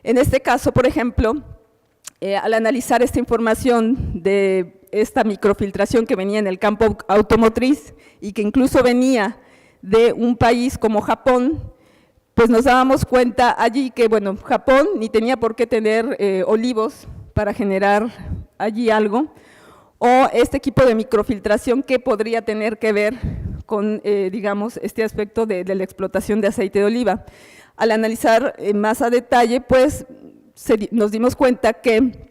En este caso, por ejemplo, al analizar esta información de esta microfiltración que venía en el campo automotriz y que incluso venía de un país como Japón, pues nos dábamos cuenta allí que, bueno, Japón ni tenía por qué tener olivos para generar allí algo, o este equipo de microfiltración que podría tener que ver con, digamos, este aspecto de la explotación de aceite de oliva. Al analizar más a detalle, pues nos dimos cuenta que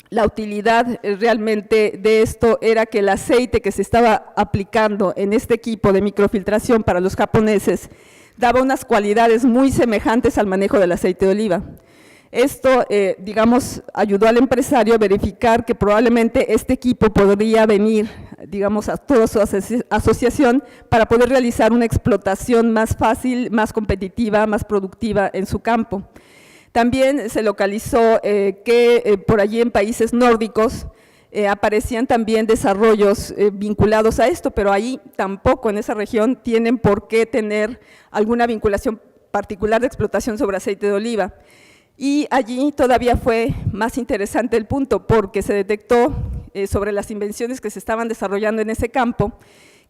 la utilidad realmente de esto era que el aceite que se estaba aplicando en este equipo de microfiltración para los japoneses daba unas cualidades muy semejantes al manejo del aceite de oliva. Esto, digamos, ayudó al empresario a verificar que probablemente este equipo podría venir, digamos, a toda su asociación para poder realizar una explotación más fácil, más competitiva, más productiva en su campo. También se localizó que por allí en países nórdicos aparecían también desarrollos vinculados a esto, pero ahí tampoco en esa región tienen por qué tener alguna vinculación particular de explotación sobre aceite de oliva. Y allí todavía fue más interesante el punto porque se detectó sobre las invenciones que se estaban desarrollando en ese campo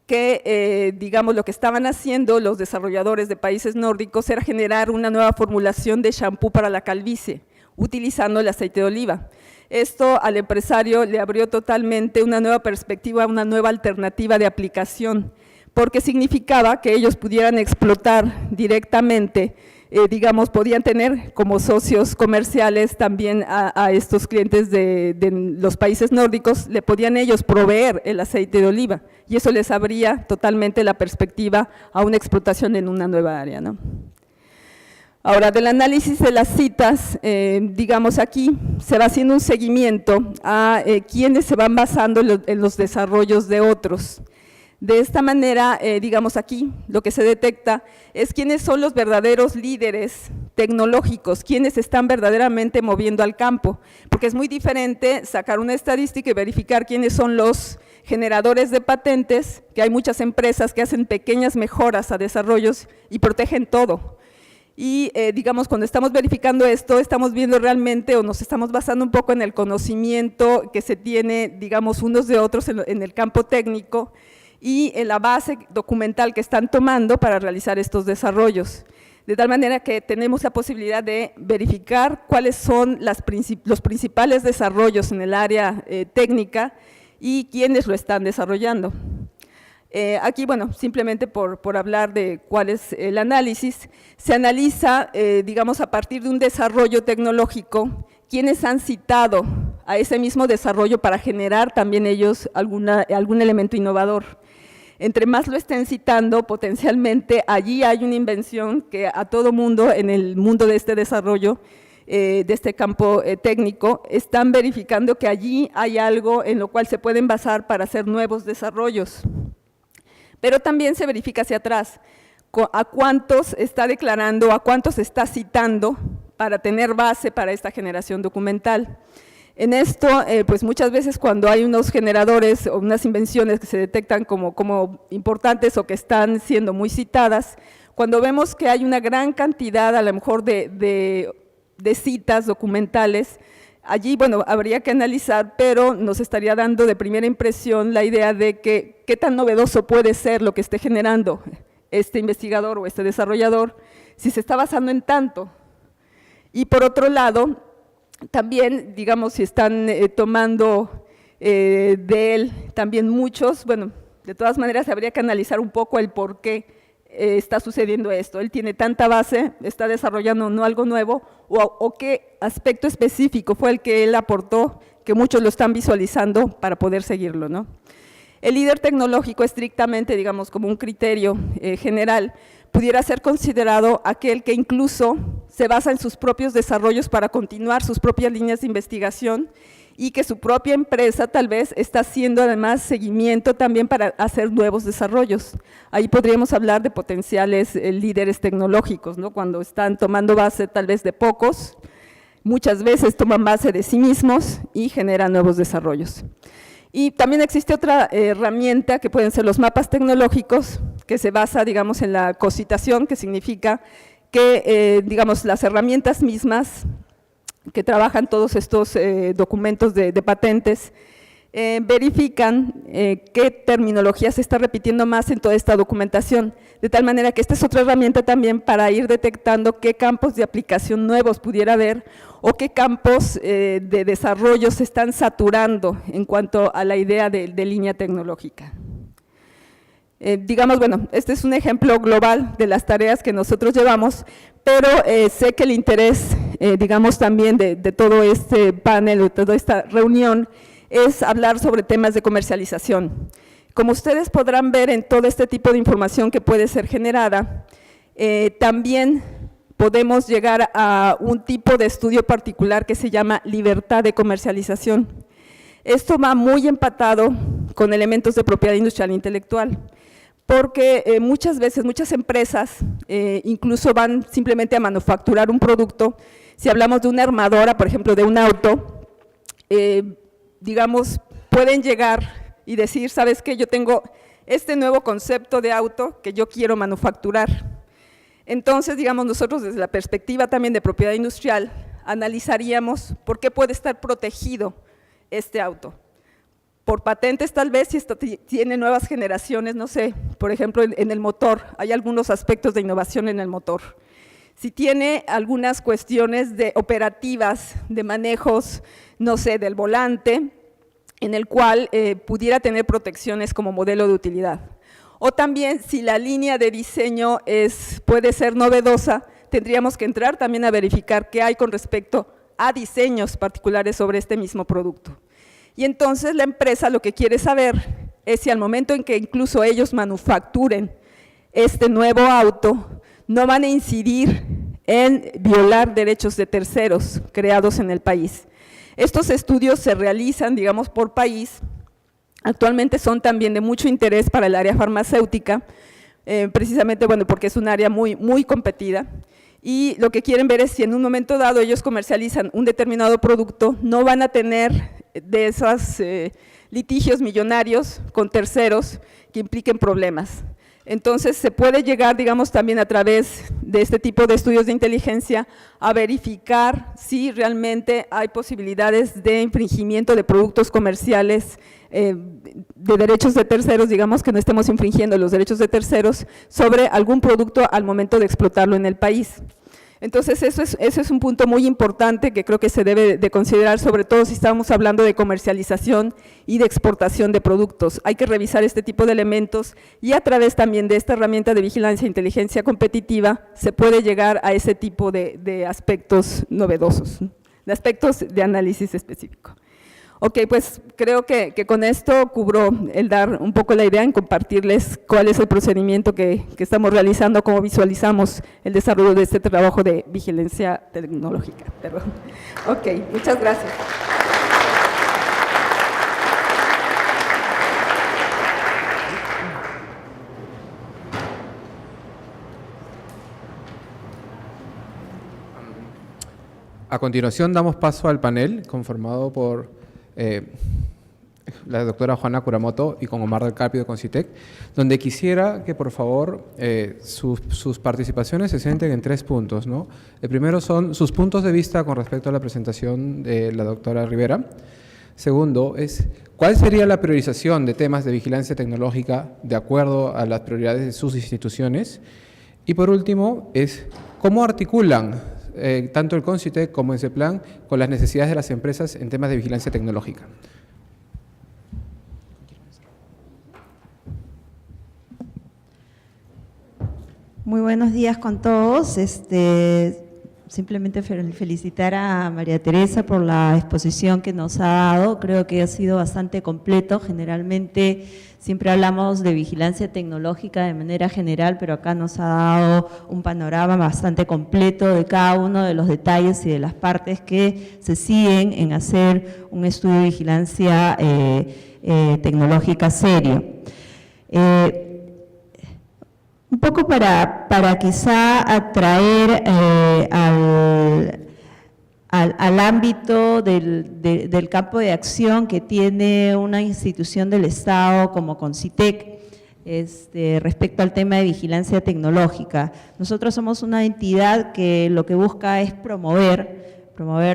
que, digamos, lo que estaban haciendo los desarrolladores de países nórdicos era generar una nueva formulación de shampoo para la calvicie, utilizando el aceite de oliva. Esto al empresario le abrió totalmente una nueva perspectiva, una nueva alternativa de aplicación, porque significaba que ellos pudieran explotar directamente digamos, podían tener como socios comerciales también a estos clientes de los países nórdicos, le podían ellos proveer el aceite de oliva y eso les abría totalmente la perspectiva a una explotación en una nueva área, ¿no? Ahora, del análisis de las citas, digamos aquí, se va haciendo un seguimiento a quienes se van basando en los desarrollos de otros. De esta manera, digamos aquí, lo que se detecta es quiénes son los verdaderos líderes tecnológicos, quienes están verdaderamente moviendo al campo, porque es muy diferente sacar una estadística y verificar quiénes son los generadores de patentes, que hay muchas empresas que hacen pequeñas mejoras a desarrollos y protegen todo. Y digamos, cuando estamos verificando esto, estamos viendo realmente o nos estamos basando un poco en el conocimiento que se tiene, digamos, unos de otros en el campo técnico y en la base documental que están tomando para realizar estos desarrollos. De tal manera que tenemos la posibilidad de verificar cuáles son los principales desarrollos en el área técnica y quiénes lo están desarrollando. Aquí, bueno, simplemente por hablar de cuál es el análisis, se analiza, digamos, a partir de un desarrollo tecnológico, quiénes han citado a ese mismo desarrollo para generar también ellos algún elemento innovador. Entre más lo estén citando, potencialmente allí hay una invención que a todo mundo, en el mundo de este desarrollo, de este campo técnico, están verificando que allí hay algo en lo cual se pueden basar para hacer nuevos desarrollos. Pero también se verifica hacia atrás, a cuántos está declarando, a cuántos está citando para tener base para esta generación documental. En esto, pues muchas veces cuando hay unos generadores o unas invenciones que se detectan como importantes o que están siendo muy citadas, cuando vemos que hay una gran cantidad a lo mejor de citas documentales, allí, bueno, habría que analizar, pero nos estaría dando de primera impresión la idea de que qué tan novedoso puede ser lo que esté generando este investigador o este desarrollador, si se está basando en tanto. Y por otro lado, también, digamos, si están tomando de él también muchos, bueno, de todas maneras habría que analizar un poco el por qué está sucediendo esto. Él tiene tanta base, está desarrollando no algo nuevo, o qué aspecto específico fue el que él aportó, que muchos lo están visualizando para poder seguirlo, ¿no? El líder tecnológico estrictamente, digamos, como un criterio general, pudiera ser considerado aquel que incluso se basa en sus propios desarrollos para continuar sus propias líneas de investigación y que su propia empresa tal vez está haciendo además seguimiento también para hacer nuevos desarrollos. Ahí podríamos hablar de potenciales líderes tecnológicos, ¿no? Cuando están tomando base tal vez de pocos, muchas veces toman base de sí mismos y generan nuevos desarrollos. Y también existe otra herramienta que pueden ser los mapas tecnológicos, que se basa, digamos, en la cocitación, que significa que, digamos, las herramientas mismas que trabajan todos estos documentos de patentes, verifican qué terminología se está repitiendo más en toda esta documentación, de tal manera que esta es otra herramienta también para ir detectando qué campos de aplicación nuevos pudiera haber o qué campos de desarrollo se están saturando en cuanto a la idea de línea tecnológica. Digamos, bueno, este es un ejemplo global de las tareas que nosotros llevamos, pero sé que el interés, digamos, también de todo este panel, de toda esta reunión, es hablar sobre temas de comercialización. Como ustedes podrán ver en todo este tipo de información que puede ser generada, también podemos llegar a un tipo de estudio particular que se llama libertad de comercialización. Esto va muy empatado con elementos de propiedad industrial e intelectual, porque muchas veces, muchas empresas incluso van simplemente a manufacturar un producto. Si hablamos de una armadora, por ejemplo, de un auto, digamos, pueden llegar y decir, ¿sabes qué? Yo tengo este nuevo concepto de auto que yo quiero manufacturar. Entonces, digamos, nosotros desde la perspectiva también de propiedad industrial, analizaríamos por qué puede estar protegido este auto. Por patentes tal vez, si esto tiene nuevas generaciones, no sé, por ejemplo, en el motor, hay algunos aspectos de innovación en el motor. Si tiene algunas cuestiones operativas, de manejos, no sé, del volante, en el cual pudiera tener protecciones como modelo de utilidad. O también si la línea de diseño puede ser novedosa, tendríamos que entrar también a verificar qué hay con respecto a diseños particulares sobre este mismo producto. Y entonces la empresa lo que quiere saber es si al momento en que incluso ellos manufacturen este nuevo auto, no van a incidir en violar derechos de terceros creados en el país. Estos estudios se realizan, digamos, por país. Actualmente son también de mucho interés para el área farmacéutica, precisamente, bueno, porque es un área muy competida, y lo que quieren ver es si en un momento dado ellos comercializan un determinado producto, no van a tener de esos litigios millonarios con terceros que impliquen problemas. Entonces, se puede llegar, digamos, también a través de este tipo de estudios de inteligencia a verificar si realmente hay posibilidades de infringimiento de productos comerciales de derechos de terceros, digamos que no estemos infringiendo los derechos de terceros sobre algún producto al momento de explotarlo en el país. Entonces, eso es un punto muy importante que creo que se debe de considerar, sobre todo si estamos hablando de comercialización y de exportación de productos. Hay que revisar este tipo de elementos y a través también de esta herramienta de vigilancia e inteligencia competitiva se puede llegar a ese tipo de aspectos novedosos, de aspectos de análisis específico. Ok, pues creo que con esto cubro el dar un poco la idea en compartirles cuál es el procedimiento que estamos realizando, cómo visualizamos el desarrollo de este trabajo de vigilancia tecnológica. Perdón. Ok, muchas gracias. A continuación damos paso al panel conformado por la doctora Juana Kuramoto y con Omar del Carpio de Concitec, donde quisiera que por favor sus participaciones se centren en 3 puntos, ¿no? El primero son sus puntos de vista con respecto a la presentación de la doctora Rivera. Segundo es, ¿cuál sería la priorización de temas de vigilancia tecnológica de acuerdo a las prioridades de sus instituciones? Y por último es, ¿cómo articulan tanto el Concitec como ese plan con las necesidades de las empresas en temas de vigilancia tecnológica? Muy buenos días con todos. Simplemente felicitar a María Teresa por la exposición que nos ha dado. Creo que ha sido bastante completo. Generalmente siempre hablamos de vigilancia tecnológica de manera general, pero acá nos ha dado un panorama bastante completo de cada uno de los detalles y de las partes que se siguen en hacer un estudio de vigilancia tecnológica serio. Un poco para quizá atraer al ámbito del campo de acción que tiene una institución del Estado como Concitec respecto al tema de vigilancia tecnológica. Nosotros somos una entidad que lo que busca es promover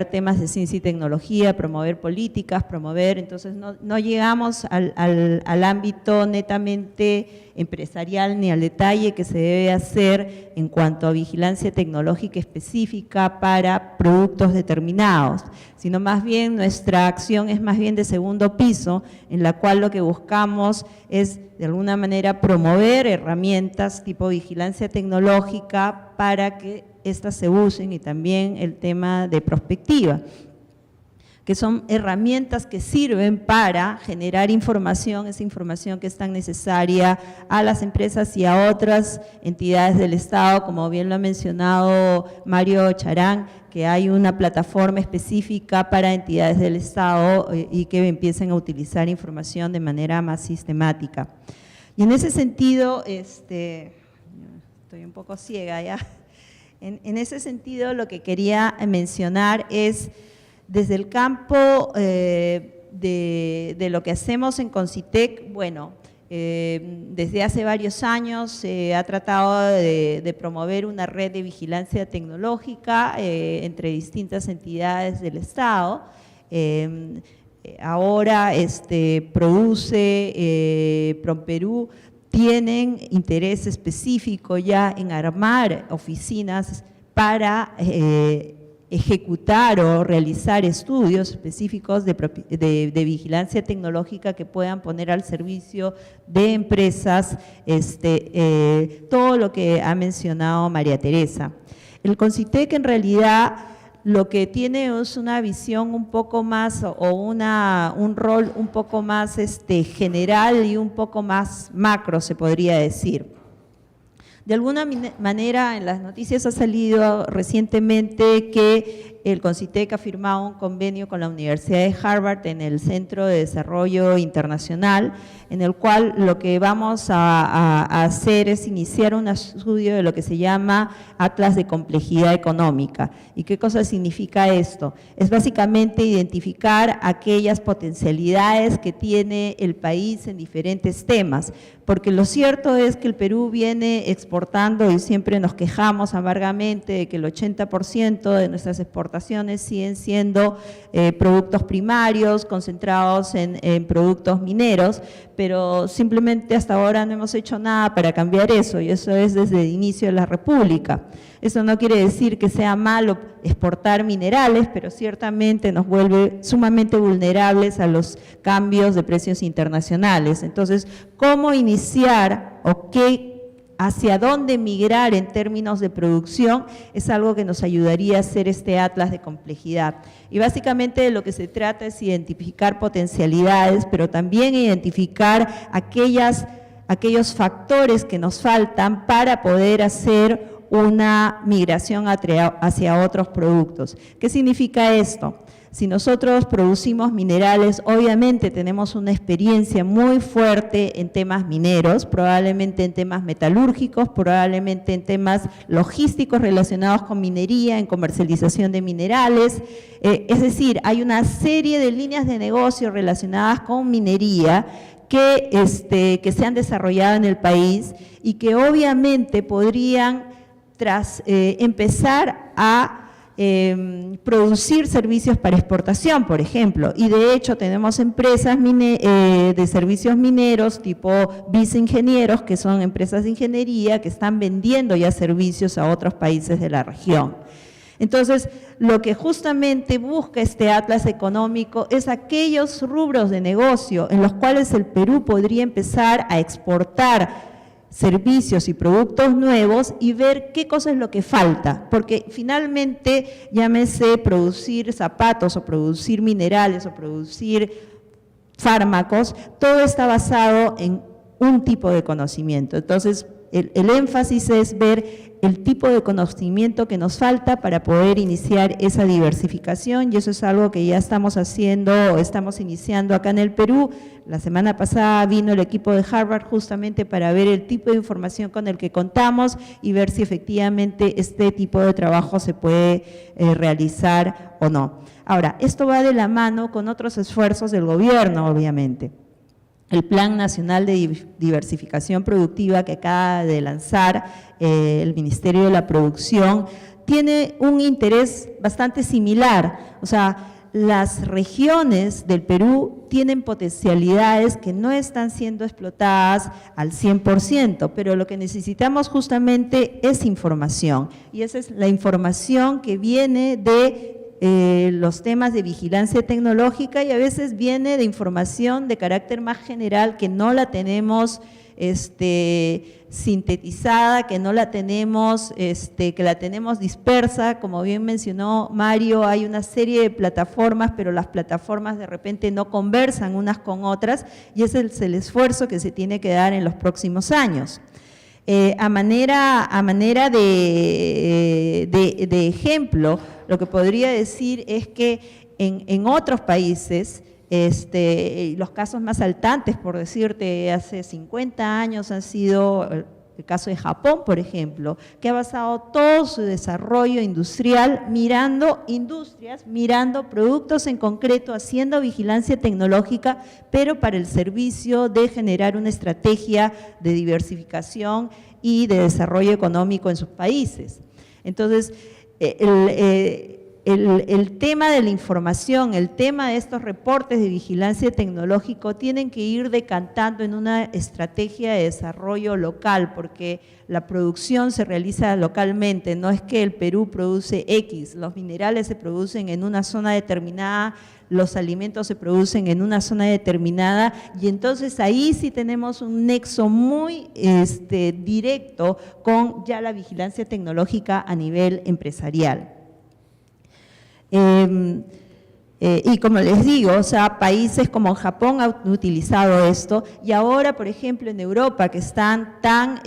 temas de ciencia y tecnología, promover políticas, entonces no llegamos al ámbito netamente empresarial ni al detalle que se debe hacer en cuanto a vigilancia tecnológica específica para productos determinados, sino más bien nuestra acción es más bien de segundo piso, en la cual lo que buscamos es de alguna manera promover herramientas tipo vigilancia tecnológica para que estas se usen, y también el tema de prospectiva, que son herramientas que sirven para generar información, esa información que es tan necesaria a las empresas y a otras entidades del Estado, como bien lo ha mencionado Mario Charán, que hay una plataforma específica para entidades del Estado y que empiecen a utilizar información de manera más sistemática. Y en ese sentido, estoy un poco ciega ya. En ese sentido, lo que quería mencionar es, desde el campo de lo que hacemos en Concitec, bueno, desde hace varios años se ha tratado de promover una red de vigilancia tecnológica entre distintas entidades del Estado. Ahora produce PROMPERÚ, tienen interés específico ya en armar oficinas para ejecutar o realizar estudios específicos de vigilancia tecnológica que puedan poner al servicio de empresas todo lo que ha mencionado María Teresa. El CONCITEC en realidad lo que tiene es una visión un poco más o un rol un poco más general y un poco más macro, se podría decir. De alguna manera, en las noticias ha salido recientemente que el CONCITEC ha firmado un convenio con la Universidad de Harvard en el Centro de Desarrollo Internacional, en el cual lo que vamos a hacer es iniciar un estudio de lo que se llama Atlas de Complejidad Económica. ¿Y qué cosa significa esto? Es básicamente identificar aquellas potencialidades que tiene el país en diferentes temas, porque lo cierto es que el Perú viene exportando y siempre nos quejamos amargamente de que el 80% de nuestras exportaciones siguen siendo productos primarios, concentrados en productos mineros, pero simplemente hasta ahora no hemos hecho nada para cambiar eso, y eso es desde el inicio de la República. Eso no quiere decir que sea malo exportar minerales, pero ciertamente nos vuelve sumamente vulnerables a los cambios de precios internacionales. Entonces, ¿cómo iniciar o hacia dónde migrar en términos de producción? Es algo que nos ayudaría a hacer este atlas de complejidad. Y básicamente de lo que se trata es identificar potencialidades, pero también identificar aquellos factores que nos faltan para poder hacer una migración hacia otros productos. ¿Qué significa esto? Si nosotros producimos minerales, obviamente tenemos una experiencia muy fuerte en temas mineros, probablemente en temas metalúrgicos, probablemente en temas logísticos relacionados con minería, en comercialización de minerales. Es decir, hay una serie de líneas de negocio relacionadas con minería que se han desarrollado en el país y que obviamente podrían empezar a producir servicios para exportación, por ejemplo, y de hecho tenemos empresas de servicios mineros tipo Vicingenieros, que son empresas de ingeniería que están vendiendo ya servicios a otros países de la región. Entonces, lo que justamente busca este atlas económico es aquellos rubros de negocio en los cuales el Perú podría empezar a exportar servicios y productos nuevos y ver qué cosa es lo que falta, porque finalmente, llámese producir zapatos o producir minerales o producir fármacos, todo está basado en un tipo de conocimiento. Entonces, el énfasis es ver el tipo de conocimiento que nos falta para poder iniciar esa diversificación, y eso es algo que ya estamos haciendo o estamos iniciando acá en el Perú. La semana pasada vino el equipo de Harvard justamente para ver el tipo de información con el que contamos y ver si efectivamente este tipo de trabajo se puede realizar o no. Ahora, esto va de la mano con otros esfuerzos del gobierno, obviamente. El Plan Nacional de Diversificación Productiva que acaba de lanzar el Ministerio de la Producción tiene un interés bastante similar. O sea, las regiones del Perú tienen potencialidades que no están siendo explotadas al 100%, pero lo que necesitamos justamente es información, y esa es la información que viene de los temas de vigilancia tecnológica, y a veces viene de información de carácter más general que no la tenemos sintetizada, que no la tenemos, que la tenemos dispersa. Como bien mencionó Mario, hay una serie de plataformas, pero las plataformas de repente no conversan unas con otras, y ese es el esfuerzo que se tiene que dar en los próximos años. A manera de ejemplo, lo que podría decir es que en otros países, los casos más saltantes, por decirte, hace 50 años han sido el caso de Japón, por ejemplo, que ha basado todo su desarrollo industrial mirando industrias, mirando productos en concreto, haciendo vigilancia tecnológica, pero para el servicio de generar una estrategia de diversificación y de desarrollo económico en sus países. Entonces, el el tema de la información, el tema de estos reportes de vigilancia tecnológico tienen que ir decantando en una estrategia de desarrollo local, porque la producción se realiza localmente, no es que el Perú produce X, los minerales se producen en una zona determinada, los alimentos se producen en una zona determinada, y entonces ahí sí tenemos un nexo muy directo con ya la vigilancia tecnológica a nivel empresarial. Y como les digo, o sea, países como Japón han utilizado esto, y ahora, por ejemplo, en Europa, que están tan,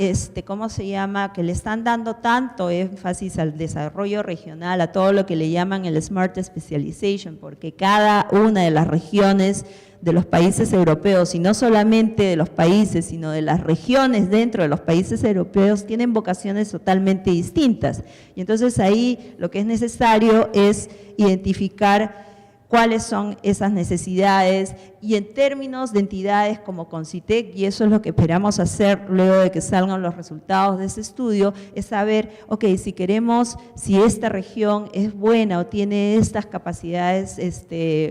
¿cómo se llama?, que le están dando tanto énfasis al desarrollo regional, a todo lo que le llaman el Smart Specialization, porque cada una de las regiones de los países europeos, y no solamente de los países, sino de las regiones dentro de los países europeos, tienen vocaciones totalmente distintas. Y entonces ahí lo que es necesario es identificar cuáles son esas necesidades, y en términos de entidades como CONCITEC, y eso es lo que esperamos hacer luego de que salgan los resultados de ese estudio, es saber, ok, si queremos, si esta región es buena o tiene estas capacidades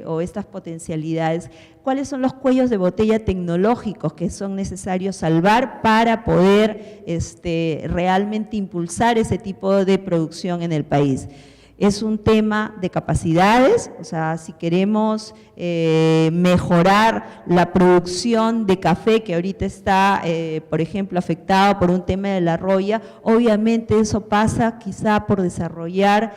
o estas potencialidades, cuáles son los cuellos de botella tecnológicos que son necesarios salvar para poder realmente impulsar ese tipo de producción en el país. Es un tema de capacidades, o sea, si queremos mejorar la producción de café que ahorita está, por ejemplo, afectado por un tema de la roya, obviamente eso pasa quizá por desarrollar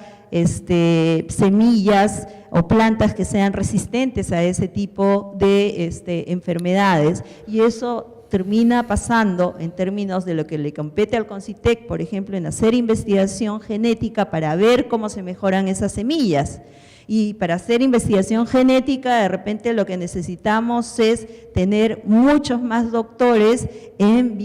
semillas o plantas que sean resistentes a ese tipo de enfermedades, y eso termina pasando en términos de lo que le compete al CONCITEC, por ejemplo, en hacer investigación genética para ver cómo se mejoran esas semillas. Y para hacer investigación genética, de repente lo que necesitamos es tener muchos más doctores en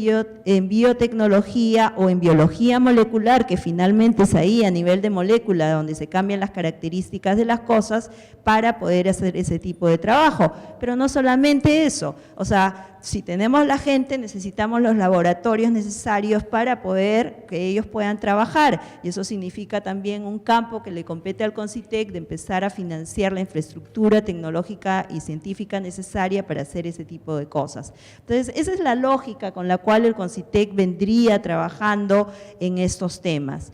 biotecnología o en biología molecular, que finalmente es ahí a nivel de molécula donde se cambian las características de las cosas para poder hacer ese tipo de trabajo. Pero no solamente eso, o sea, si tenemos la gente, necesitamos los laboratorios necesarios para poder que ellos puedan trabajar, y eso significa también un campo que le compete al CONCITEC de empezar a financiar la infraestructura tecnológica y científica necesaria para hacer ese tipo de cosas. Entonces, esa es la lógica con la cual el CONCITEC vendría trabajando en estos temas.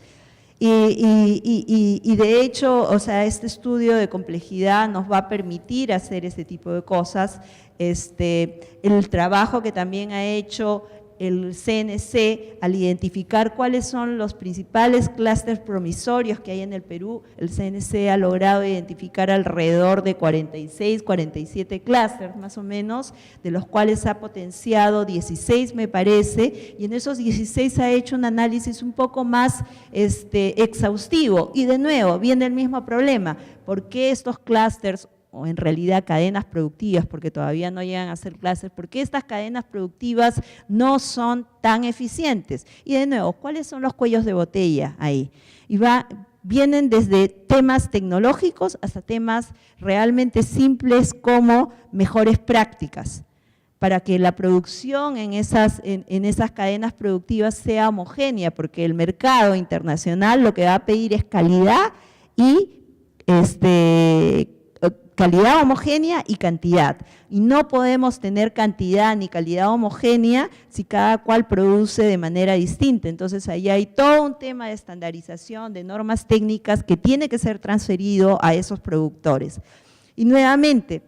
Y de hecho, o sea, este estudio de complejidad nos va a permitir hacer ese tipo de cosas. El trabajo que también ha hecho el CNC al identificar cuáles son los principales clústeres promisorios que hay en el Perú, el CNC ha logrado identificar alrededor de 46, 47 clústeres más o menos, de los cuales ha potenciado 16 me parece, y en esos 16 ha hecho un análisis un poco más exhaustivo, y de nuevo viene el mismo problema, ¿por qué estos clústeres o en realidad cadenas productivas, porque todavía no llegan a ser clústeres, porque estas cadenas productivas no son tan eficientes? Y de nuevo, ¿cuáles son los cuellos de botella ahí? Y vienen desde temas tecnológicos hasta temas realmente simples como mejores prácticas, para que la producción en esas cadenas productivas sea homogénea, porque el mercado internacional lo que va a pedir es calidad y calidad homogénea y cantidad, y no podemos tener cantidad ni calidad homogénea si cada cual produce de manera distinta. Entonces ahí hay todo un tema de estandarización, de normas técnicas que tiene que ser transferido a esos productores. Y nuevamente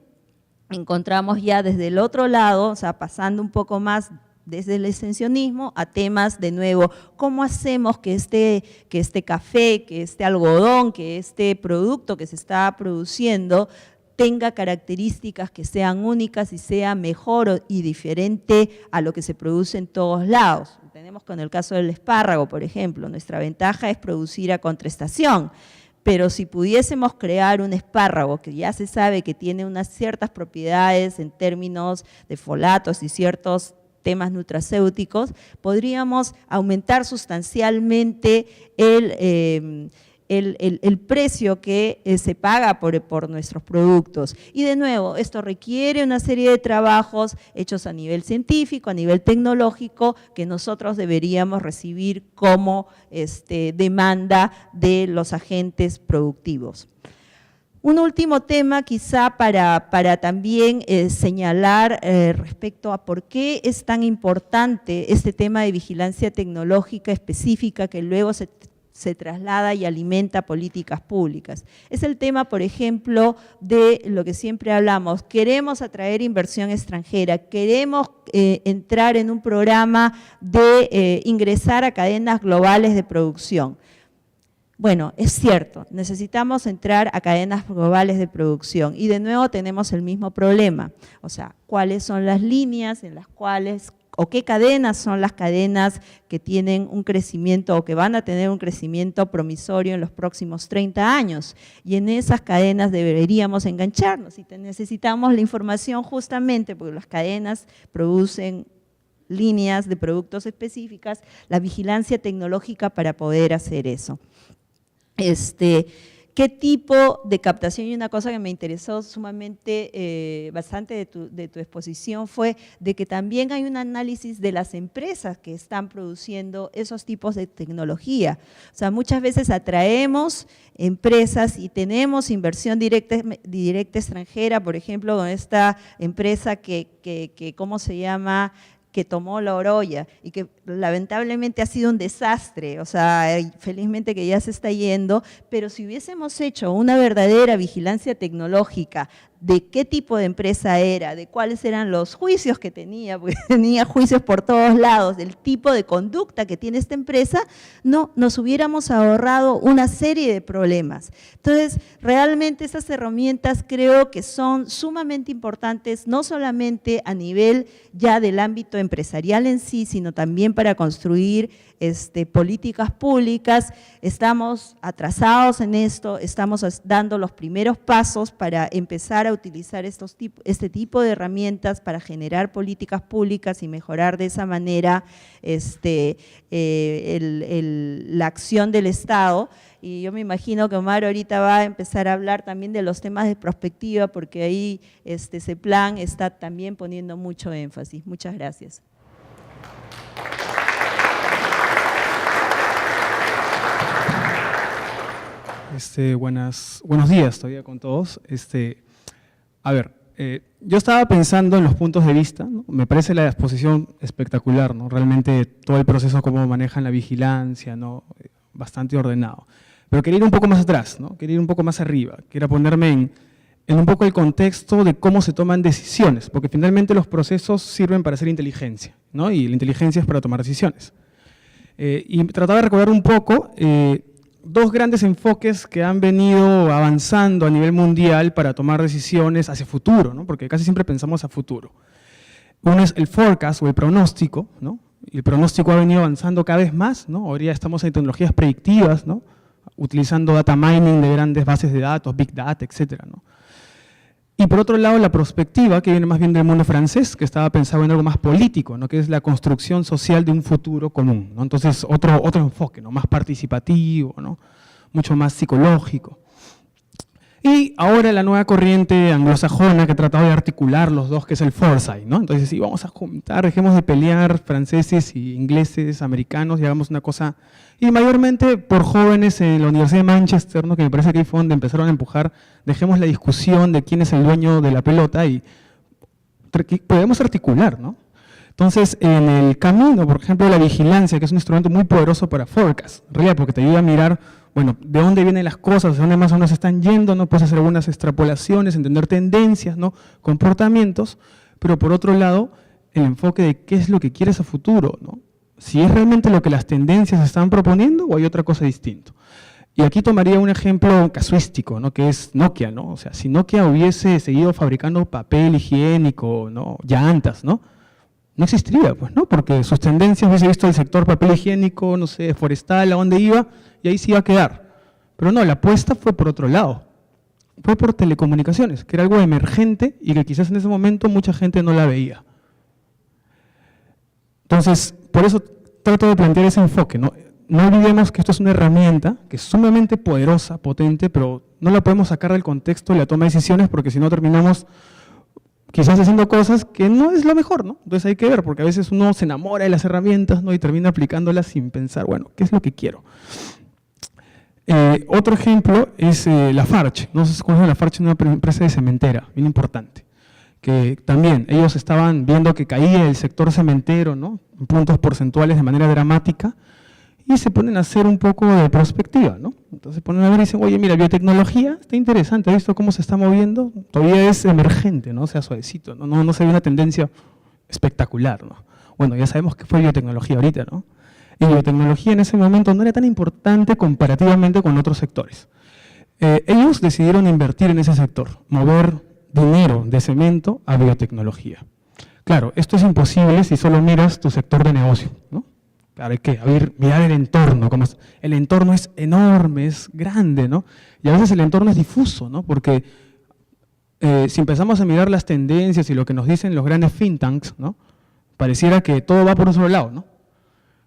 encontramos ya desde el otro lado, o sea, pasando un poco más desde el extensionismo a temas de nuevo, ¿cómo hacemos que este café, que este algodón, que este producto que se está produciendo tenga características que sean únicas y sea mejor y diferente a lo que se produce en todos lados? Tenemos con el caso del espárrago, por ejemplo, nuestra ventaja es producir a contraestación, pero si pudiésemos crear un espárrago que ya se sabe que tiene unas ciertas propiedades en términos de folatos y ciertos temas nutracéuticos, podríamos aumentar sustancialmente el precio que se paga por nuestros productos. Y de nuevo, esto requiere una serie de trabajos hechos a nivel científico, a nivel tecnológico, que nosotros deberíamos recibir como demanda de los agentes productivos. Un último tema quizá para también señalar respecto a por qué es tan importante este tema de vigilancia tecnológica específica que luego se traslada y alimenta políticas públicas. Es el tema, por ejemplo, de lo que siempre hablamos, queremos atraer inversión extranjera, queremos entrar en un programa de ingresar a cadenas globales de producción. Bueno, es cierto, necesitamos entrar a cadenas globales de producción y de nuevo tenemos el mismo problema, o sea, cuáles son las líneas en las cuales o qué cadenas son las cadenas que tienen un crecimiento o que van a tener un crecimiento promisorio en los próximos 30 años. Y en esas cadenas deberíamos engancharnos y necesitamos la información justamente porque las cadenas producen líneas de productos específicas, la vigilancia tecnológica para poder hacer eso. ¿Qué tipo de captación? Y una cosa que me interesó sumamente, bastante de tu exposición fue de que también hay un análisis de las empresas que están produciendo esos tipos de tecnología. O sea, muchas veces atraemos empresas y tenemos inversión directa extranjera, por ejemplo, con esta empresa que ¿cómo se llama?, que tomó la Oroya y que lamentablemente ha sido un desastre, o sea, felizmente que ya se está yendo, pero si hubiésemos hecho una verdadera vigilancia tecnológica de qué tipo de empresa era, de cuáles eran los juicios que tenía, porque tenía juicios por todos lados, del tipo de conducta que tiene esta empresa, no, nos hubiéramos ahorrado una serie de problemas. Entonces, realmente esas herramientas creo que son sumamente importantes, no solamente a nivel ya del ámbito empresarial en sí, sino también para construir políticas públicas. Estamos atrasados en esto, estamos dando los primeros pasos para empezar a utilizar este tipo de herramientas para generar políticas públicas y mejorar de esa manera la acción del Estado. Y yo me imagino que Omar ahorita va a empezar a hablar también de los temas de prospectiva, porque ahí ese plan está también poniendo mucho énfasis. Muchas gracias. Buenos días todavía con todos. A ver, yo estaba pensando en los puntos de vista, ¿no? Me parece la exposición espectacular, ¿no? Realmente todo el proceso, cómo manejan la vigilancia, ¿no? Bastante ordenado. Pero quería ir un poco más atrás, ¿no? Quería ir un poco más arriba, quería ponerme en un poco el contexto de cómo se toman decisiones, porque finalmente los procesos sirven para hacer inteligencia, ¿no? Y la inteligencia es para tomar decisiones. Y trataba de recordar un poco dos grandes enfoques que han venido avanzando a nivel mundial para tomar decisiones hacia futuro, ¿no? Porque casi siempre pensamos a futuro. Uno es el forecast o el pronóstico, ¿no? Y el pronóstico ha venido avanzando cada vez más, ¿no? Hoy día estamos en tecnologías predictivas, ¿no? Utilizando data mining de grandes bases de datos, big data, etcétera, ¿no? Y por otro lado, la prospectiva, que viene más bien del mundo francés, que estaba pensado en algo más político, ¿no? Que es la construcción social de un futuro común, ¿no? Entonces, otro enfoque, ¿no? Más participativo, ¿no? Mucho más psicológico. Y ahora la nueva corriente anglosajona que ha tratado de articular los dos, que es el foresight, ¿no? Entonces, sí, vamos a juntar, dejemos de pelear franceses y ingleses, americanos, y hagamos una cosa, y mayormente por jóvenes en la Universidad de Manchester, ¿no? Que me parece que ahí fue donde empezaron a empujar, dejemos la discusión de quién es el dueño de la pelota y podemos articular, ¿no? Entonces, en el camino, por ejemplo, de la vigilancia, que es un instrumento muy poderoso para forecast, en realidad, porque te ayuda a mirar, bueno, de dónde vienen las cosas, de dónde más o menos están yendo, ¿no? Puedes hacer algunas extrapolaciones, entender tendencias, ¿no? Comportamientos, pero por otro lado, el enfoque de qué es lo que quieres a futuro, ¿no? Si es realmente lo que las tendencias están proponiendo o hay otra cosa distinta. Y aquí tomaría un ejemplo casuístico, ¿no? Que es Nokia, ¿no? O sea, si Nokia hubiese seguido fabricando papel higiénico, ¿no? Llantas, ¿no? No existiría, pues, ¿no? Porque sus tendencias hubiese visto el sector papel higiénico, no sé, forestal, a dónde iba, y ahí sí iba a quedar. Pero no, la apuesta fue por otro lado. Fue por telecomunicaciones, que era algo emergente y que quizás en ese momento mucha gente no la veía. Entonces, por eso trato de plantear ese enfoque, ¿no? No olvidemos que esto es una herramienta que es sumamente poderosa, potente, pero no la podemos sacar del contexto de la toma de decisiones porque si no terminamos quizás haciendo cosas que no es lo mejor, ¿no? Entonces hay que ver, porque a veces uno se enamora de las herramientas, ¿no? Y termina aplicándolas sin pensar, bueno, ¿qué es lo que quiero? Otro ejemplo es Lafarge. No sé si conocen Lafarge, una empresa de cementera, bien importante. Que también ellos estaban viendo que caía el sector cementero, ¿no?, en puntos porcentuales de manera dramática, y se ponen a hacer un poco de prospectiva, ¿no? Entonces se ponen a ver y dicen, oye, mira, biotecnología está interesante, ¿has visto cómo se está moviendo? Todavía es emergente, ¿no? O sea, suavecito, no se ve una tendencia espectacular, ¿no? Bueno, ya sabemos que fue biotecnología ahorita, ¿no? Y biotecnología en ese momento no era tan importante comparativamente con otros sectores. Ellos decidieron invertir en ese sector, mover dinero de cemento a biotecnología. Claro, esto es imposible si solo miras tu sector de negocio, ¿no? Claro, hay que mirar el entorno. El entorno es enorme, es grande, ¿no? Y a veces el entorno es difuso, ¿no? Porque si empezamos a mirar las tendencias y lo que nos dicen los grandes think tanks, ¿no?, pareciera que todo va por un solo lado, ¿no?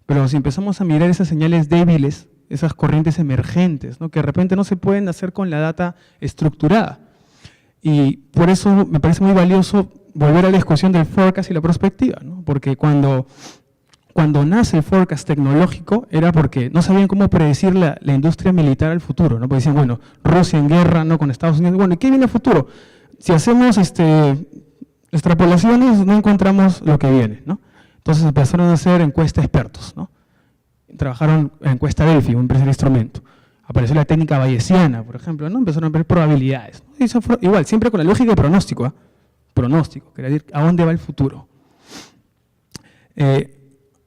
Pero si empezamos a mirar esas señales débiles, esas corrientes emergentes, ¿no?, que de repente no se pueden hacer con la data estructurada. Y por eso me parece muy valioso volver a la discusión del forecast y la prospectiva, ¿no? Porque cuando nace el forecast tecnológico era porque no sabían cómo predecir la industria militar al futuro, ¿no? Porque decían, bueno, Rusia en guerra, ¿no?, con Estados Unidos, bueno, ¿y qué viene al futuro? Si hacemos extrapolaciones, no encontramos lo que viene, ¿no? Entonces empezaron a hacer encuestas expertos, ¿no? Trabajaron en encuesta Delphi, un primer instrumento. Apareció la técnica bayesiana, por ejemplo, ¿no? Empezaron a ver probabilidades, ¿no? Y eso fue, igual, siempre con la lógica de pronóstico, ¿eh? Pronóstico, quería decir, ¿a dónde va el futuro?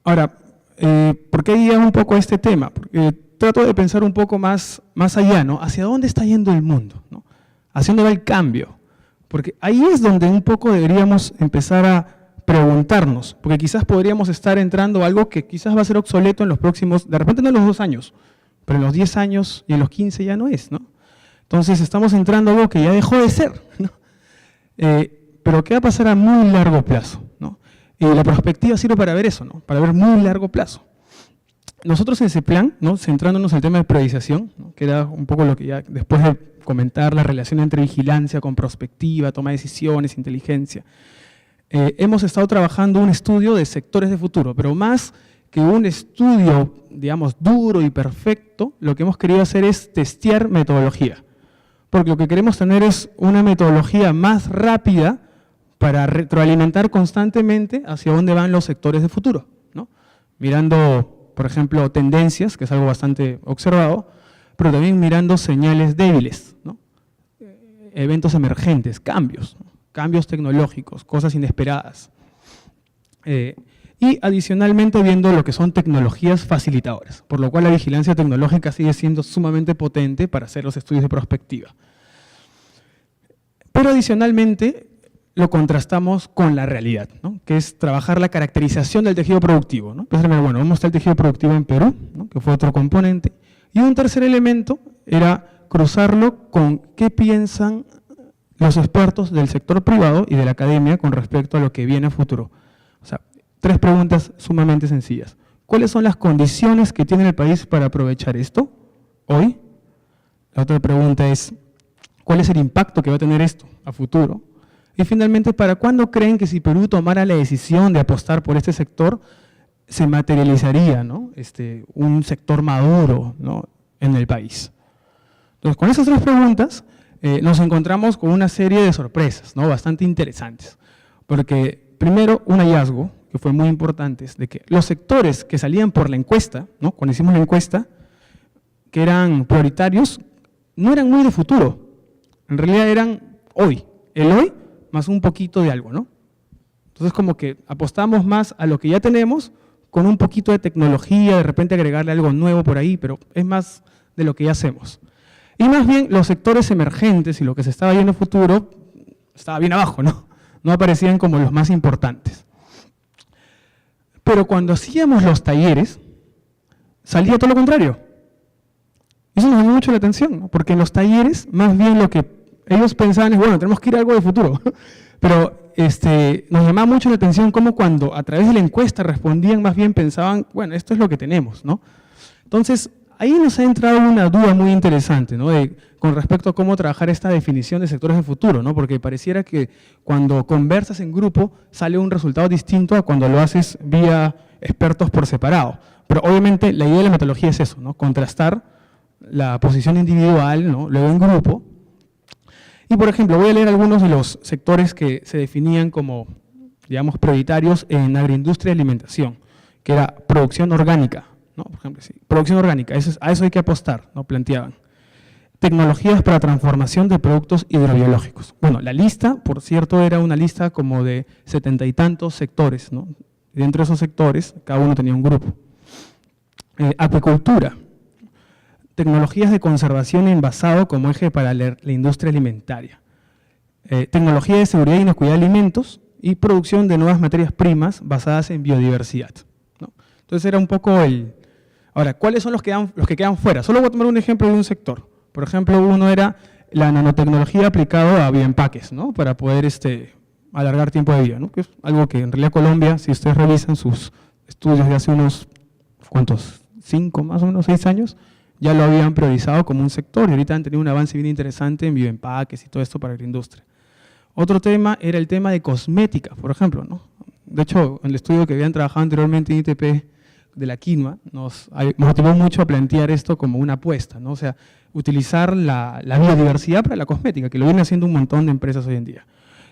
Ahora, ¿por qué guía un poco este tema? Porque trato de pensar un poco más allá, ¿no? ¿Hacia dónde está yendo el mundo, ¿no? ¿Hacia dónde va el cambio? Porque ahí es donde un poco deberíamos empezar a preguntarnos, porque quizás podríamos estar entrando a algo que quizás va a ser obsoleto en los próximos, de repente no en los 2 años, pero en los 10 años y en los 15 ya no es, ¿no? Entonces estamos entrando a algo que ya dejó de ser, ¿no? Pero ¿qué va a pasar a muy largo plazo, ¿no? Y la perspectiva sirve para ver eso, ¿no? Para ver muy largo plazo. Nosotros en ese plan, ¿no?, centrándonos en el tema de priorización, ¿no?, que era un poco lo que ya después de comentar la relación entre vigilancia con prospectiva, toma de decisiones, inteligencia, hemos estado trabajando un estudio de sectores de futuro, pero más que un estudio, digamos, duro y perfecto, lo que hemos querido hacer es testear metodología. Porque lo que queremos tener es una metodología más rápida para retroalimentar constantemente hacia dónde van los sectores de futuro, ¿no? Mirando, por ejemplo, tendencias, que es algo bastante observado, pero también mirando señales débiles, ¿no? Eventos emergentes, cambios, ¿no?, cambios tecnológicos, cosas inesperadas. Y adicionalmente viendo lo que son tecnologías facilitadoras, por lo cual la vigilancia tecnológica sigue siendo sumamente potente para hacer los estudios de prospectiva. Pero adicionalmente lo contrastamos con la realidad, ¿no?, que es trabajar la caracterización del tejido productivo, ¿no? Entonces, bueno, vamos a el tejido productivo en Perú, ¿no?, que fue otro componente, y un tercer elemento era cruzarlo con qué piensan los expertos del sector privado y de la academia con respecto a lo que viene a futuro. O sea, 3 preguntas sumamente sencillas. ¿Cuáles son las condiciones que tiene el país para aprovechar esto hoy? La otra pregunta es, ¿cuál es el impacto que va a tener esto a futuro? Y finalmente, ¿para cuándo creen que si Perú tomara la decisión de apostar por este sector, se materializaría, ¿no?, un sector maduro, ¿no?, en el país? Entonces, con esas 3 preguntas, nos encontramos con una serie de sorpresas, ¿no?, bastante interesantes. Porque, primero, un hallazgo que fue muy importante es de que los sectores que salían por la encuesta, ¿no?, cuando hicimos la encuesta, que eran prioritarios, no eran muy de futuro. En realidad eran hoy, el hoy más un poquito de algo, ¿no? Entonces, como que apostamos más a lo que ya tenemos, con un poquito de tecnología, de repente agregarle algo nuevo por ahí, pero es más de lo que ya hacemos. Y más bien los sectores emergentes y lo que se estaba viendo en el futuro estaba bien abajo, ¿no? No aparecían como los más importantes. Pero cuando hacíamos los talleres, salía todo lo contrario. Eso nos llamó mucho la atención, ¿no? Porque en los talleres, más bien lo que ellos pensaban es, bueno, tenemos que ir a algo de futuro. Pero nos llamaba mucho la atención cómo cuando a través de la encuesta respondían, más bien pensaban, bueno, esto es lo que tenemos, ¿no? Entonces, ahí nos ha entrado una duda muy interesante, ¿no?, con respecto a cómo trabajar esta definición de sectores de futuro, ¿no? Porque pareciera que cuando conversas en grupo sale un resultado distinto a cuando lo haces vía expertos por separado. Pero obviamente la idea de la metodología es eso, ¿no?, contrastar la posición individual, ¿no? Luego en grupo. Y, por ejemplo, voy a leer algunos de los sectores que se definían como, digamos, prioritarios en agroindustria y alimentación, que era producción orgánica, ¿no? Por ejemplo, sí, producción orgánica, a eso hay que apostar, ¿no? Planteaban. Tecnologías para transformación de productos hidrobiológicos. Bueno, la lista, por cierto, era una lista como de 70 y tantos sectores, ¿no? Y dentro de esos sectores, cada uno tenía un grupo. Acuicultura. Tecnologías de conservación envasado como eje para la industria alimentaria. Tecnología de seguridad y inocuidad de alimentos y producción de nuevas materias primas basadas en biodiversidad, ¿no? Entonces era un poco el... Ahora, ¿cuáles son los que quedan fuera? Solo voy a tomar un ejemplo de un sector. Por ejemplo, uno era la nanotecnología aplicado a bioempaques, ¿no? Para poder alargar tiempo de vida, ¿no? Que es algo que en realidad Colombia, si ustedes revisan sus estudios de hace unos, ¿cuántos? 5, más o menos 6 años, ya lo habían priorizado como un sector y ahorita han tenido un avance bien interesante en bioempaques y todo esto para la industria. Otro tema era el tema de cosmética, por ejemplo, ¿no? De hecho, en el estudio que habían trabajado anteriormente en ITP de la quinoa, nos motivó mucho a plantear esto como una apuesta, ¿no? O sea, utilizar la biodiversidad para la cosmética, que lo vienen haciendo un montón de empresas hoy en día.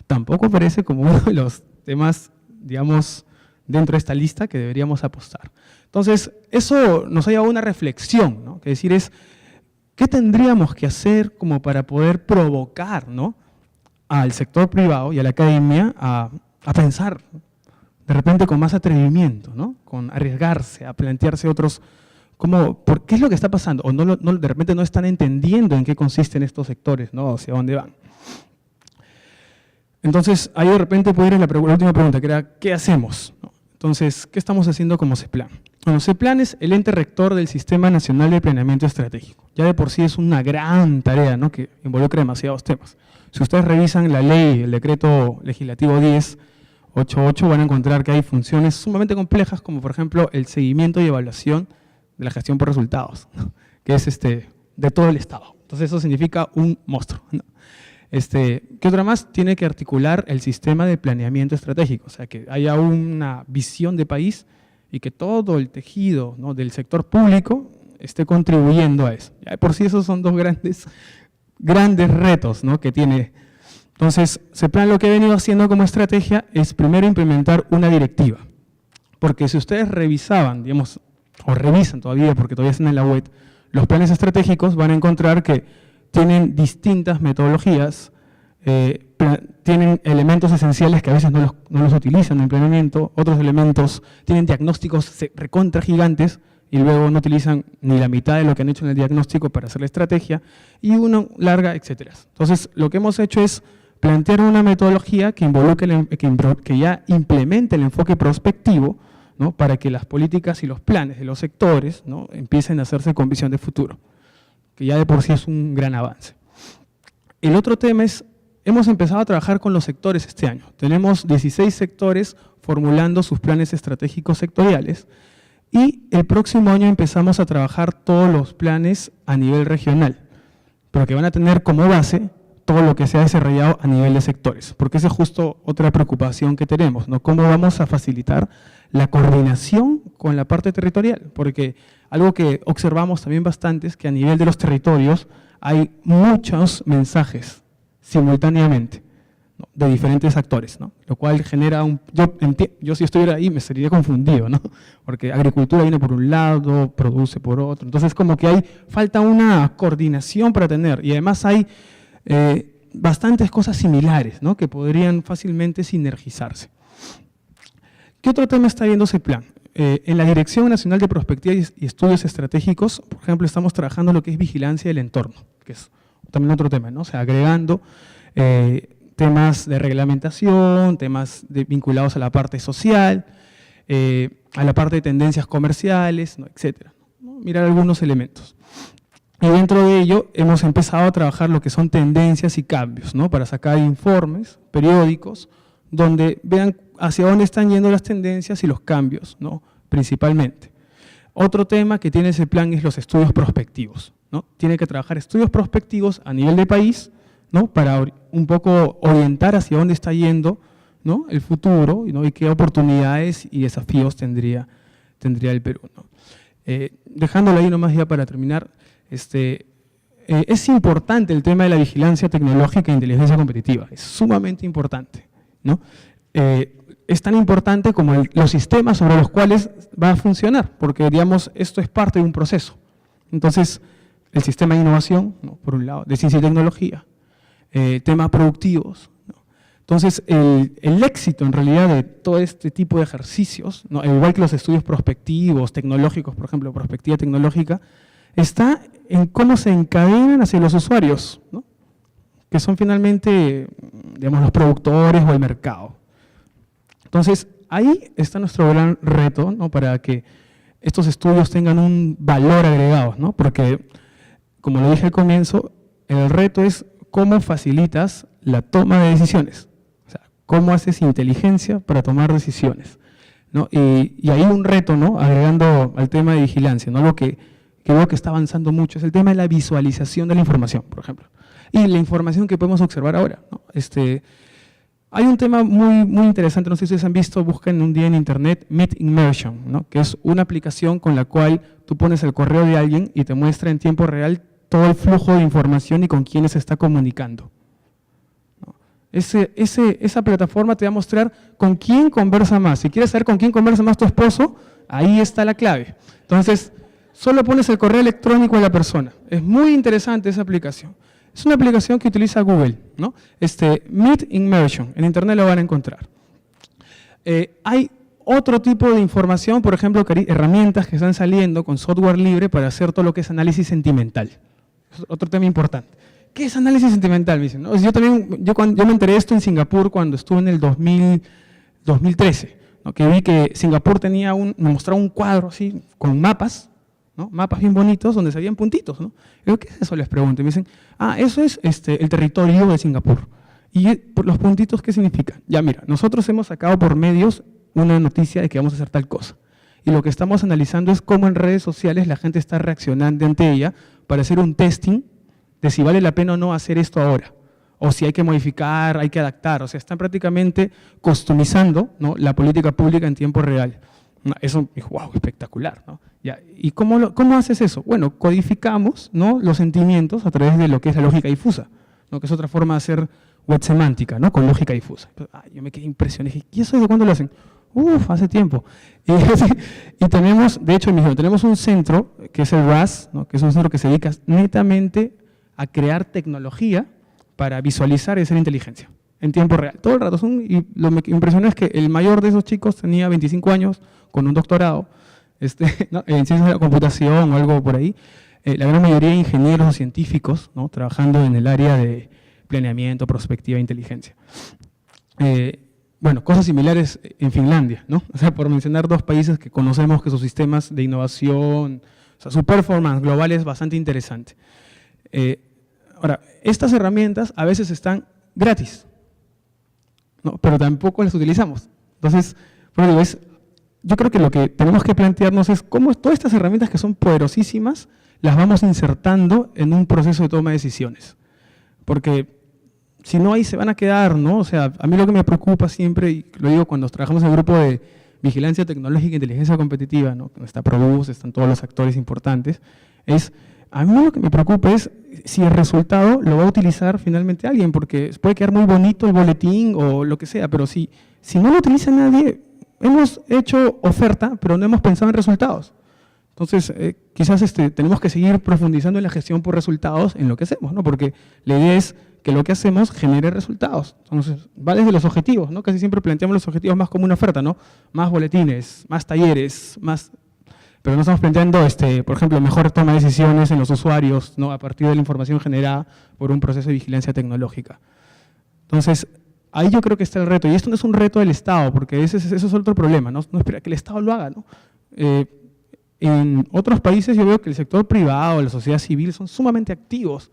Tampoco aparece como uno de los temas, digamos, dentro de esta lista que deberíamos apostar. Entonces, eso nos ha llevado a una reflexión, ¿no? Que decir es, ¿qué tendríamos que hacer como para poder provocar, ¿no?, al sector privado y a la academia a pensar de repente con más atrevimiento, ¿no?, con arriesgarse, a plantearse otros, ¿qué es lo que está pasando? O de repente no están entendiendo en qué consisten estos sectores, ¿no?, hacia dónde van. Entonces, ahí de repente puede ir la última pregunta, que era, ¿qué hacemos?, ¿no? Entonces, ¿qué estamos haciendo como CEPLAN? Bueno, CEPLAN es el ente rector del Sistema Nacional de Planeamiento Estratégico. Ya de por sí es una gran tarea, ¿no?, que involucra demasiados temas. Si ustedes revisan la ley, el decreto legislativo 1088, van a encontrar que hay funciones sumamente complejas, como por ejemplo el seguimiento y evaluación de la gestión por resultados, ¿no?, que es de todo el Estado. Entonces eso significa un monstruo, ¿no? ¿Qué otra más? Tiene que articular el sistema de planeamiento estratégico, o sea, que haya una visión de país y que todo el tejido, ¿no?, del sector público esté contribuyendo a eso. Ya por sí esos son dos grandes retos, ¿no?, que tiene. Entonces, CEPLAN lo que ha venido haciendo como estrategia es primero implementar una directiva, porque si ustedes revisaban, digamos, o revisan todavía, porque todavía están en la web, los planes estratégicos, van a encontrar que tienen distintas metodologías, tienen elementos esenciales que a veces no los utilizan en el planeamiento, otros elementos tienen diagnósticos recontra gigantes y luego no utilizan ni la mitad de lo que han hecho en el diagnóstico para hacer la estrategia, y uno larga, etcétera. Entonces, lo que hemos hecho es plantear una metodología que que ya implemente el enfoque prospectivo, ¿no?, para que las políticas y los planes de los sectores, ¿no?, empiecen a hacerse con visión de futuro, que ya de por sí es un gran avance. El otro tema es, hemos empezado a trabajar con los sectores este año. Tenemos 16 sectores formulando sus planes estratégicos sectoriales y el próximo año empezamos a trabajar todos los planes a nivel regional, pero que van a tener como base todo lo que se ha desarrollado a nivel de sectores, porque esa es justo otra preocupación que tenemos, ¿no? ¿Cómo vamos a facilitar la coordinación con la parte territorial? Porque algo que observamos también bastante es que a nivel de los territorios hay muchos mensajes simultáneamente, ¿no?, de diferentes actores, ¿no?, lo cual genera yo si estuviera ahí me sería confundido, ¿no?, porque agricultura viene por un lado, produce por otro, entonces como que falta una coordinación para tener, y además hay bastantes cosas similares, ¿no?, que podrían fácilmente sinergizarse. ¿Qué otro tema está viendo CEPLAN? En la Dirección Nacional de Prospectiva y Estudios Estratégicos, por ejemplo, estamos trabajando lo que es vigilancia del entorno, que es también otro tema, ¿no?, o sea, agregando temas de reglamentación, temas vinculados a la parte social, a la parte de tendencias comerciales, ¿no?, etcétera, ¿no?, mirar algunos elementos. Y dentro de ello hemos empezado a trabajar lo que son tendencias y cambios, ¿no?, para sacar informes periódicos donde vean hacia dónde están yendo las tendencias y los cambios, ¿no?, principalmente. Otro tema que tiene ese plan es los estudios prospectivos, ¿no? Tiene que trabajar estudios prospectivos a nivel de país, ¿no?, para un poco orientar hacia dónde está yendo, ¿no?, el futuro, ¿no?, y qué oportunidades y desafíos tendría el Perú, ¿no? Dejándolo ahí nomás ya para terminar, Es importante el tema de la vigilancia tecnológica e inteligencia competitiva, es sumamente importante, ¿no? Es tan importante como los sistemas sobre los cuales va a funcionar, porque, digamos, esto es parte de un proceso. Entonces, el sistema de innovación, ¿no?, por un lado, de ciencia y tecnología, temas productivos, ¿no? Entonces, el éxito en realidad de todo este tipo de ejercicios, ¿no?, al igual que los estudios prospectivos, tecnológicos, por ejemplo, prospectiva tecnológica, está en cómo se encadenan hacia los usuarios, ¿no?, que son finalmente, digamos, los productores o el mercado. Entonces, ahí está nuestro gran reto, ¿no?, para que estos estudios tengan un valor agregado, ¿no?, porque, como lo dije al comienzo, el reto es cómo facilitas la toma de decisiones, o sea, cómo haces inteligencia para tomar decisiones, ¿no? Y hay un reto, ¿no?, agregando al tema de vigilancia, ¿no?, lo que veo que está avanzando mucho, es el tema de la visualización de la información, por ejemplo, y la información que podemos observar ahora, ¿no? Hay un tema muy interesante, no sé si ustedes han visto, busquen un día en internet, Meet Immersion, ¿no?, que es una aplicación con la cual tú pones el correo de alguien y te muestra en tiempo real todo el flujo de información y con quiénes se está comunicando, ¿no? Esa plataforma te va a mostrar con quién conversa más. Si quieres saber con quién conversa más tu esposo, ahí está la clave. Entonces, solo pones el correo electrónico de la persona. Es muy interesante esa aplicación. Es una aplicación que utiliza Google, ¿no? Meet Immersion, en internet lo van a encontrar. Hay otro tipo de información, por ejemplo, herramientas que están saliendo con software libre para hacer todo lo que es análisis sentimental. Es otro tema importante. ¿Qué es análisis sentimental? Me dicen, ¿no? Yo me enteré de esto en Singapur cuando estuve en el 2013, ¿no?, que vi que Singapur me mostraba un cuadro así con mapas, ¿no?, mapas bien bonitos donde se veían puntitos, ¿no? Y digo, ¿qué es eso? Les pregunto. Y me dicen, eso es el territorio de Singapur. ¿Y por los puntitos qué significa? Ya mira, nosotros hemos sacado por medios una noticia de que vamos a hacer tal cosa. Y lo que estamos analizando es cómo en redes sociales la gente está reaccionando ante ella para hacer un testing de si vale la pena o no hacer esto ahora. O si hay que modificar, hay que adaptar. O sea, están prácticamente customizando, ¿no?, la política pública en tiempo real. Eso, wow, espectacular, ¿no? Ya, ¿y cómo haces eso? Bueno, codificamos, ¿no?, los sentimientos a través de lo que es la lógica difusa, ¿no?, que es otra forma de hacer web semántica, ¿no?, con lógica difusa. Yo me quedé impresionado. ¿Y eso de cuándo lo hacen? Hace tiempo. Y tenemos, de hecho, tenemos un centro, que es el RAS, ¿no?, que es un centro que se dedica netamente a crear tecnología para visualizar y hacer inteligencia en tiempo real, todo el rato. Y lo que me impresionó es que el mayor de esos chicos tenía 25 años, con un doctorado, ¿no?, en ciencias de la computación o algo por ahí. La gran mayoría de ingenieros o científicos, ¿no?, trabajando en el área de planeamiento, prospectiva e inteligencia. Bueno, cosas similares en Finlandia, ¿no? O sea, por mencionar dos países que conocemos que sus sistemas de innovación, o sea, su performance global es bastante interesante. Ahora, estas herramientas a veces están gratis, ¿no?, pero tampoco las utilizamos. Entonces, bueno, yo creo que lo que tenemos que plantearnos es cómo todas estas herramientas que son poderosísimas las vamos insertando en un proceso de toma de decisiones. Porque si no, ahí se van a quedar, ¿no? O sea, a mí lo que me preocupa siempre, y lo digo cuando trabajamos en el grupo de vigilancia tecnológica e inteligencia competitiva, ¿no?, está Probus, están todos los actores importantes, a mí lo que me preocupa es si el resultado lo va a utilizar finalmente alguien, porque puede quedar muy bonito el boletín o lo que sea, pero si no lo utiliza nadie, hemos hecho oferta, pero no hemos pensado en resultados. Entonces, quizás tenemos que seguir profundizando en la gestión por resultados en lo que hacemos, ¿no?, porque la idea es que lo que hacemos genere resultados. Entonces, va desde los objetivos, ¿no? Casi siempre planteamos los objetivos más como una oferta, ¿no? Más boletines, más talleres, pero no estamos planteando, por ejemplo, mejor toma de decisiones en los usuarios, ¿no?, a partir de la información generada por un proceso de vigilancia tecnológica. Entonces, ahí yo creo que está el reto. Y esto no es un reto del Estado, porque ese es otro problema, ¿no? No espera que el Estado lo haga, ¿no? En otros países yo veo que el sector privado, la sociedad civil son sumamente activos,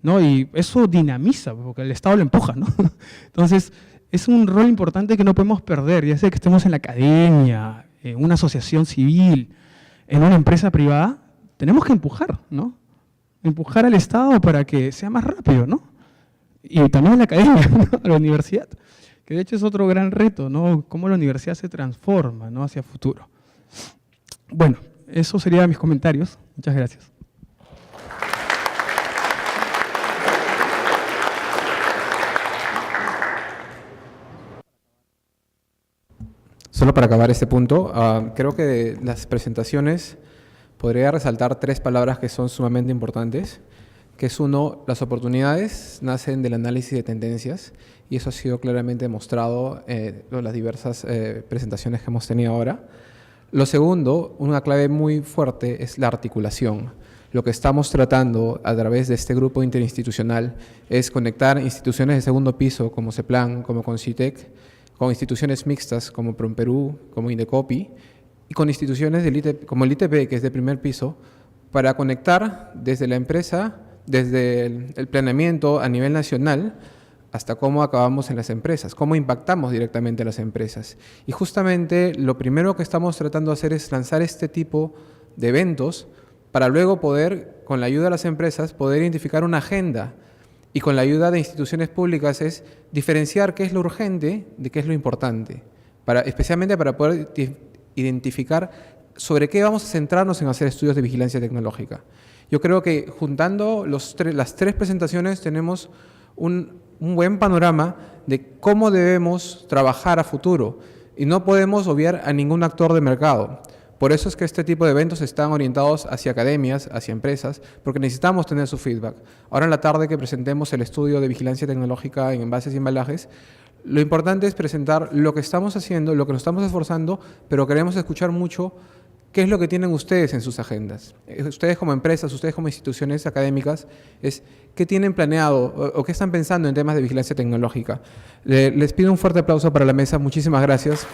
¿no? Y eso dinamiza, porque el Estado lo empuja, ¿no? Entonces, es un rol importante que no podemos perder, ya sea que estemos en la academia, en una asociación civil, en una empresa privada, tenemos que empujar, ¿no? Empujar al Estado para que sea más rápido, ¿no? Y también en la academia, ¿no?, a la universidad, que de hecho es otro gran reto, ¿no?, cómo la universidad se transforma, ¿no?, hacia futuro. Bueno, esos serían mis comentarios. Muchas gracias. Solo para acabar este punto, creo que de las presentaciones podría resaltar 3 palabras que son sumamente importantes, que es uno, las oportunidades nacen del análisis de tendencias, y eso ha sido claramente demostrado en las diversas presentaciones que hemos tenido ahora. Lo segundo, una clave muy fuerte, es la articulación. Lo que estamos tratando a través de este grupo interinstitucional es conectar instituciones de segundo piso como CEPLAN, como CONCITEC, con instituciones mixtas como PROMPERÚ, como INDECOPI, y con instituciones como el ITP, que es de primer piso, para conectar desde la empresa, desde el planeamiento a nivel nacional, hasta cómo acabamos en las empresas, cómo impactamos directamente a las empresas. Y justamente lo primero que estamos tratando de hacer es lanzar este tipo de eventos para luego poder, con la ayuda de las empresas, poder identificar una agenda, y con la ayuda de instituciones públicas es diferenciar qué es lo urgente de qué es lo importante, especialmente para poder identificar sobre qué vamos a centrarnos en hacer estudios de vigilancia tecnológica. Yo creo que juntando las 3 presentaciones tenemos un buen panorama de cómo debemos trabajar a futuro, y no podemos obviar a ningún actor de mercado. Por eso es que este tipo de eventos están orientados hacia academias, hacia empresas, porque necesitamos tener su feedback. Ahora en la tarde que presentemos el estudio de vigilancia tecnológica en envases y embalajes, lo importante es presentar lo que estamos haciendo, lo que nos estamos esforzando, pero queremos escuchar mucho qué es lo que tienen ustedes en sus agendas. Ustedes como empresas, ustedes como instituciones académicas, es qué tienen planeado o qué están pensando en temas de vigilancia tecnológica. Les pido un fuerte aplauso para la mesa. Muchísimas gracias.